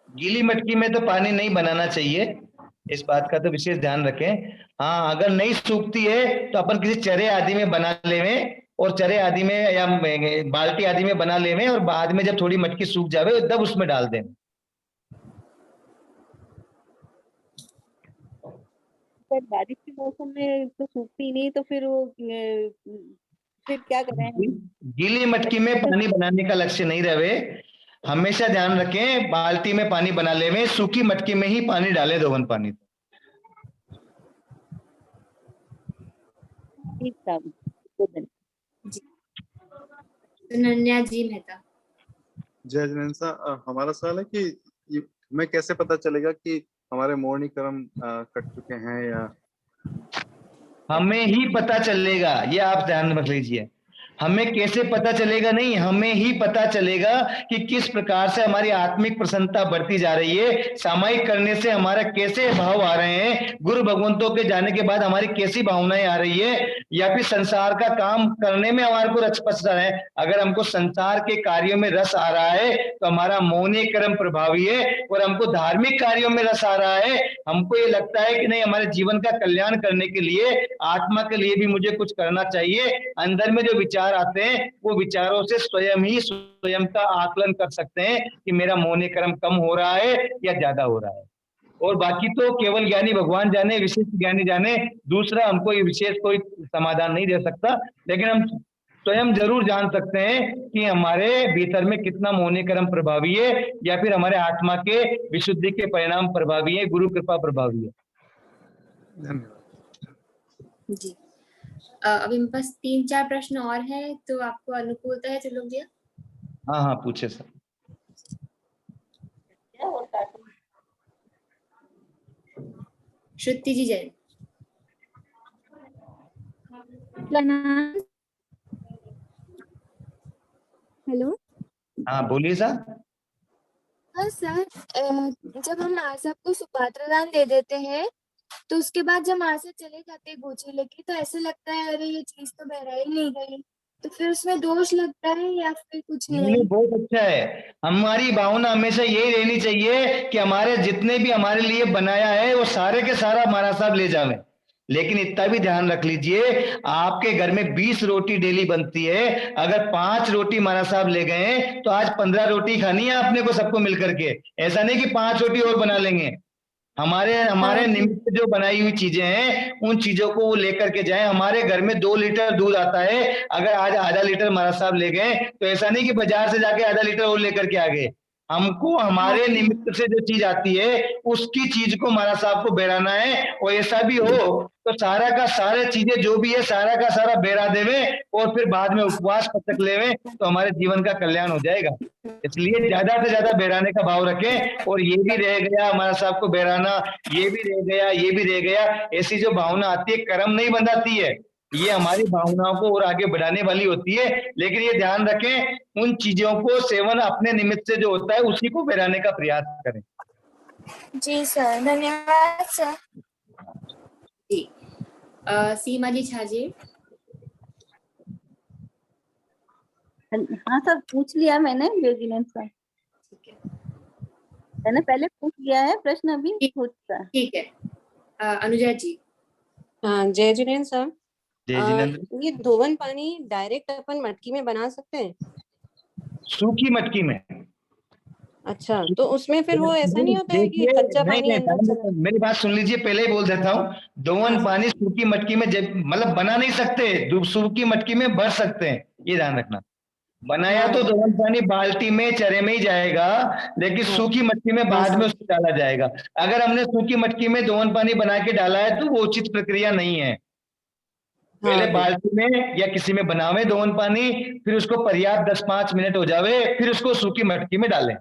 Speaker 12: गीली मटकी में तो पानी नहीं बनाना चाहिए, इस बात का तो विशेष ध्यान रखें। हाँ, अगर नहीं सूखती है तो अपन किसी चरे आदि में बना लेवें और चरे आदि में या बाल्टी आदि में बना लेवें और बाद में जब थोड़ी मटकी सूख जावे तब उसमें डाल दें।
Speaker 15: पर बारिश के मौसम में तो सूखती नहीं, तो फिर वो फिर क्या करें?
Speaker 12: गीली मटकी में पानी बनाने का लक्ष्य नहीं रहे, हमेशा ध्यान रखें बाल्टी में पानी बना लेवें, सूखी मटकी में ही पानी डालें दोवन पानी।
Speaker 15: ठीक था।
Speaker 2: अनन्या जी मेहता।
Speaker 16: जय जिनेंद्र, हमारा सवाल है कि हमें कैसे पता चलेगा कि हमारे मोरनी कर्म कट चुके हैं या?
Speaker 12: हमें ही पता चलेगा, ये आप ध्यान रख लीजिए। हमें कैसे पता चलेगा नहीं, हमें ही पता चलेगा कि किस प्रकार से हमारी आत्मिक प्रसन्नता बढ़ती जा रही है, सामायिक करने से हमारा कैसे भाव आ रहे हैं, गुरु भगवंतों के जाने के बाद हमारी कैसी भावनाएं आ रही है, या फिर संसार का काम करने में हमारे को रस पच रहा है। अगर हमको संसार के कार्यों में रस आ रहा है तो हमारा मौनी कर्म प्रभावी है, और हमको धार्मिक कार्यों में रस आ रहा है, हमको ये लगता है कि नहीं हमारे जीवन का कल्याण करने के लिए, आत्मा के लिए भी मुझे कुछ करना चाहिए, अंदर में जो विचार आते हैं वो विचारों से स्वयं का आकलन कर सकते हैं कि मेरा मौनी कर्म कम हो रहा है या ज्यादा हो रहा है। और बाकी तो केवल ज्ञानी भगवान जाने, विशिष्ट ज्ञानी जाने, दूसरा हमको ये विशेष कोई समाधान नहीं दे सकता, लेकिन हम स्वयं जरूर जान सकते हैं कि हमारे भीतर में कितना मौनी कर्म प्रभावी है या फिर हमारे आत्मा के विशुद्धि के परिणाम प्रभावी है, गुरु कृपा प्रभावी है।
Speaker 2: जी अभी मेरे पास 3-4 प्रश्न और हैं, तो आपको अनुकूलता है चलो भैया?
Speaker 12: हाँ हाँ पूछे सर।
Speaker 2: श्रुति जी जय।
Speaker 17: हेलो।
Speaker 12: हाँ बोलिए सर।
Speaker 17: हाँ सर, जब हम आसब को सुपात्र दान दे देते हैं तो उसके बाद जब वहां से चले जाते हैं गोची लेके, तो ऐसे लगता है अरे ये चीज तो बहराई नहीं गई, तो फिर उसमें दोष लगता है या फिर कुछ नहीं?
Speaker 12: बहुत अच्छा है। हमारी भावना हमेशा यही रहनी चाहिए कि हमारे जितने भी हमारे लिए बनाया है वो सारे के सारा हमारा साहब ले जावे। लेकिन इतना भी ध्यान रख लीजिए, आपके घर में 20 रोटी डेली बनती है, अगर 5 रोटी महाराज साहब ले गए तो आज 15 रोटी खानी है आपने को सबको मिलकर के। ऐसा नहीं कि 5 रोटी और बना लेंगे। हमारे निमित्त जो बनाई हुई चीजें हैं उन चीजों को वो लेकर के जाएं। हमारे घर में 2 लीटर दूध आता है, अगर आज आधा लीटर महाराज साहब ले गए तो ऐसा नहीं कि बाजार से जाके आधा लीटर और लेकर के आ गए। हमको हमारे निमित्त से जो चीज आती है उसकी चीज को महाराज साहब को बेराना है, और ऐसा भी हो तो सारा का सारे चीजें जो भी है सारा का सारा बेरा देवे और फिर बाद में उपवास पचक लेवे, तो हमारे जीवन का कल्याण हो जाएगा। इसलिए ज्यादा से ज्यादा बेराने का भाव रखें। और ये भी रह गया हमारा साहब को बेराना, ये भी रह गया, ये भी रह गया, ऐसी जो भावना आती है कर्म नहीं बंधाती है, ये हमारी भावनाओं को और आगे बढ़ाने वाली होती है। लेकिन ये ध्यान रखें उन चीजों को सेवन अपने निमित्त से जो होता है उसी को बेराने का प्रयास करें।
Speaker 17: जी सर, धन्यवाद सर।
Speaker 2: जी सीमा जी छाजी।
Speaker 15: हाँ सर, पूछ लिया मैंने सर, मैंने पहले पूछ लिया है प्रश्न, अभी
Speaker 2: ठीक है। अनुजा जी।
Speaker 18: जय जिनेन्द्र सर।
Speaker 12: जय जिनेन्द्र।
Speaker 18: ये धोवन पानी डायरेक्ट अपन मटकी में बना सकते हैं?
Speaker 12: सूखी मटकी में।
Speaker 18: अच्छा, तो उसमें फिर वो ऐसा नहीं होता है कि
Speaker 12: देखिए,
Speaker 18: कच्चा पानी अंदर चला?
Speaker 12: मेरी बात सुन लीजिए, पहले ही बोल देता हूँ, दोवन पानी सूखी मटकी में मतलब बना नहीं सकते, सूखी मटकी में भर सकते हैं, ये ध्यान रखना। बनाया तो दोवन पानी बाल्टी में चरे में ही जाएगा, लेकिन सूखी मटकी में बाद में उसको डाला जाएगा। अगर हमने सूखी मटकी में दोवन पानी बना के डाला है तो वो उचित प्रक्रिया नहीं है। पहले बाल्टी में या किसी में बनावे दोवन पानी, फिर उसको पर्याप्त 10-5 मिनट हो जावे, फिर उसको सूखी मटकी में डालें।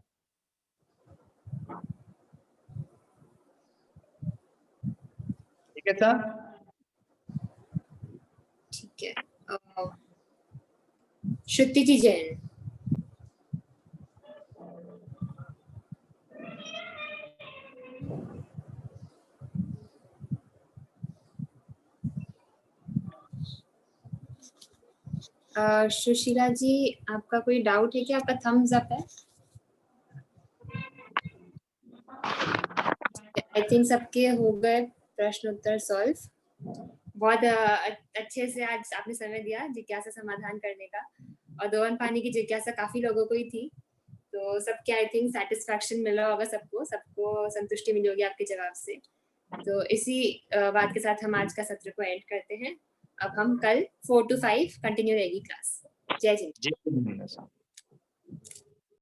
Speaker 12: ठीक है सर?
Speaker 2: ठीक है। श्रुति जी जैन। सुशीला जी, आपका कोई डाउट है क्या? आपका थम्स अप है? आई थिंक सबके हो गए प्रश्न उत्तर सॉल्व। बहुत अच्छे से आज आपने समय दिया जिज्ञासा समाधान करने का, और दोवन पानी की जिज्ञासा काफी लोगों को ही थी, तो सबके आई थिंक सेटिस्फैक्शन मिला होगा, सबको संतुष्टि मिली होगी आपके जवाब से। तो इसी बात के साथ हम आज का सत्र को एंड करते हैं। अब हम कल 4 to 5 कंटिन्यू रहेगी क्लास। जय जिनेन्द्र।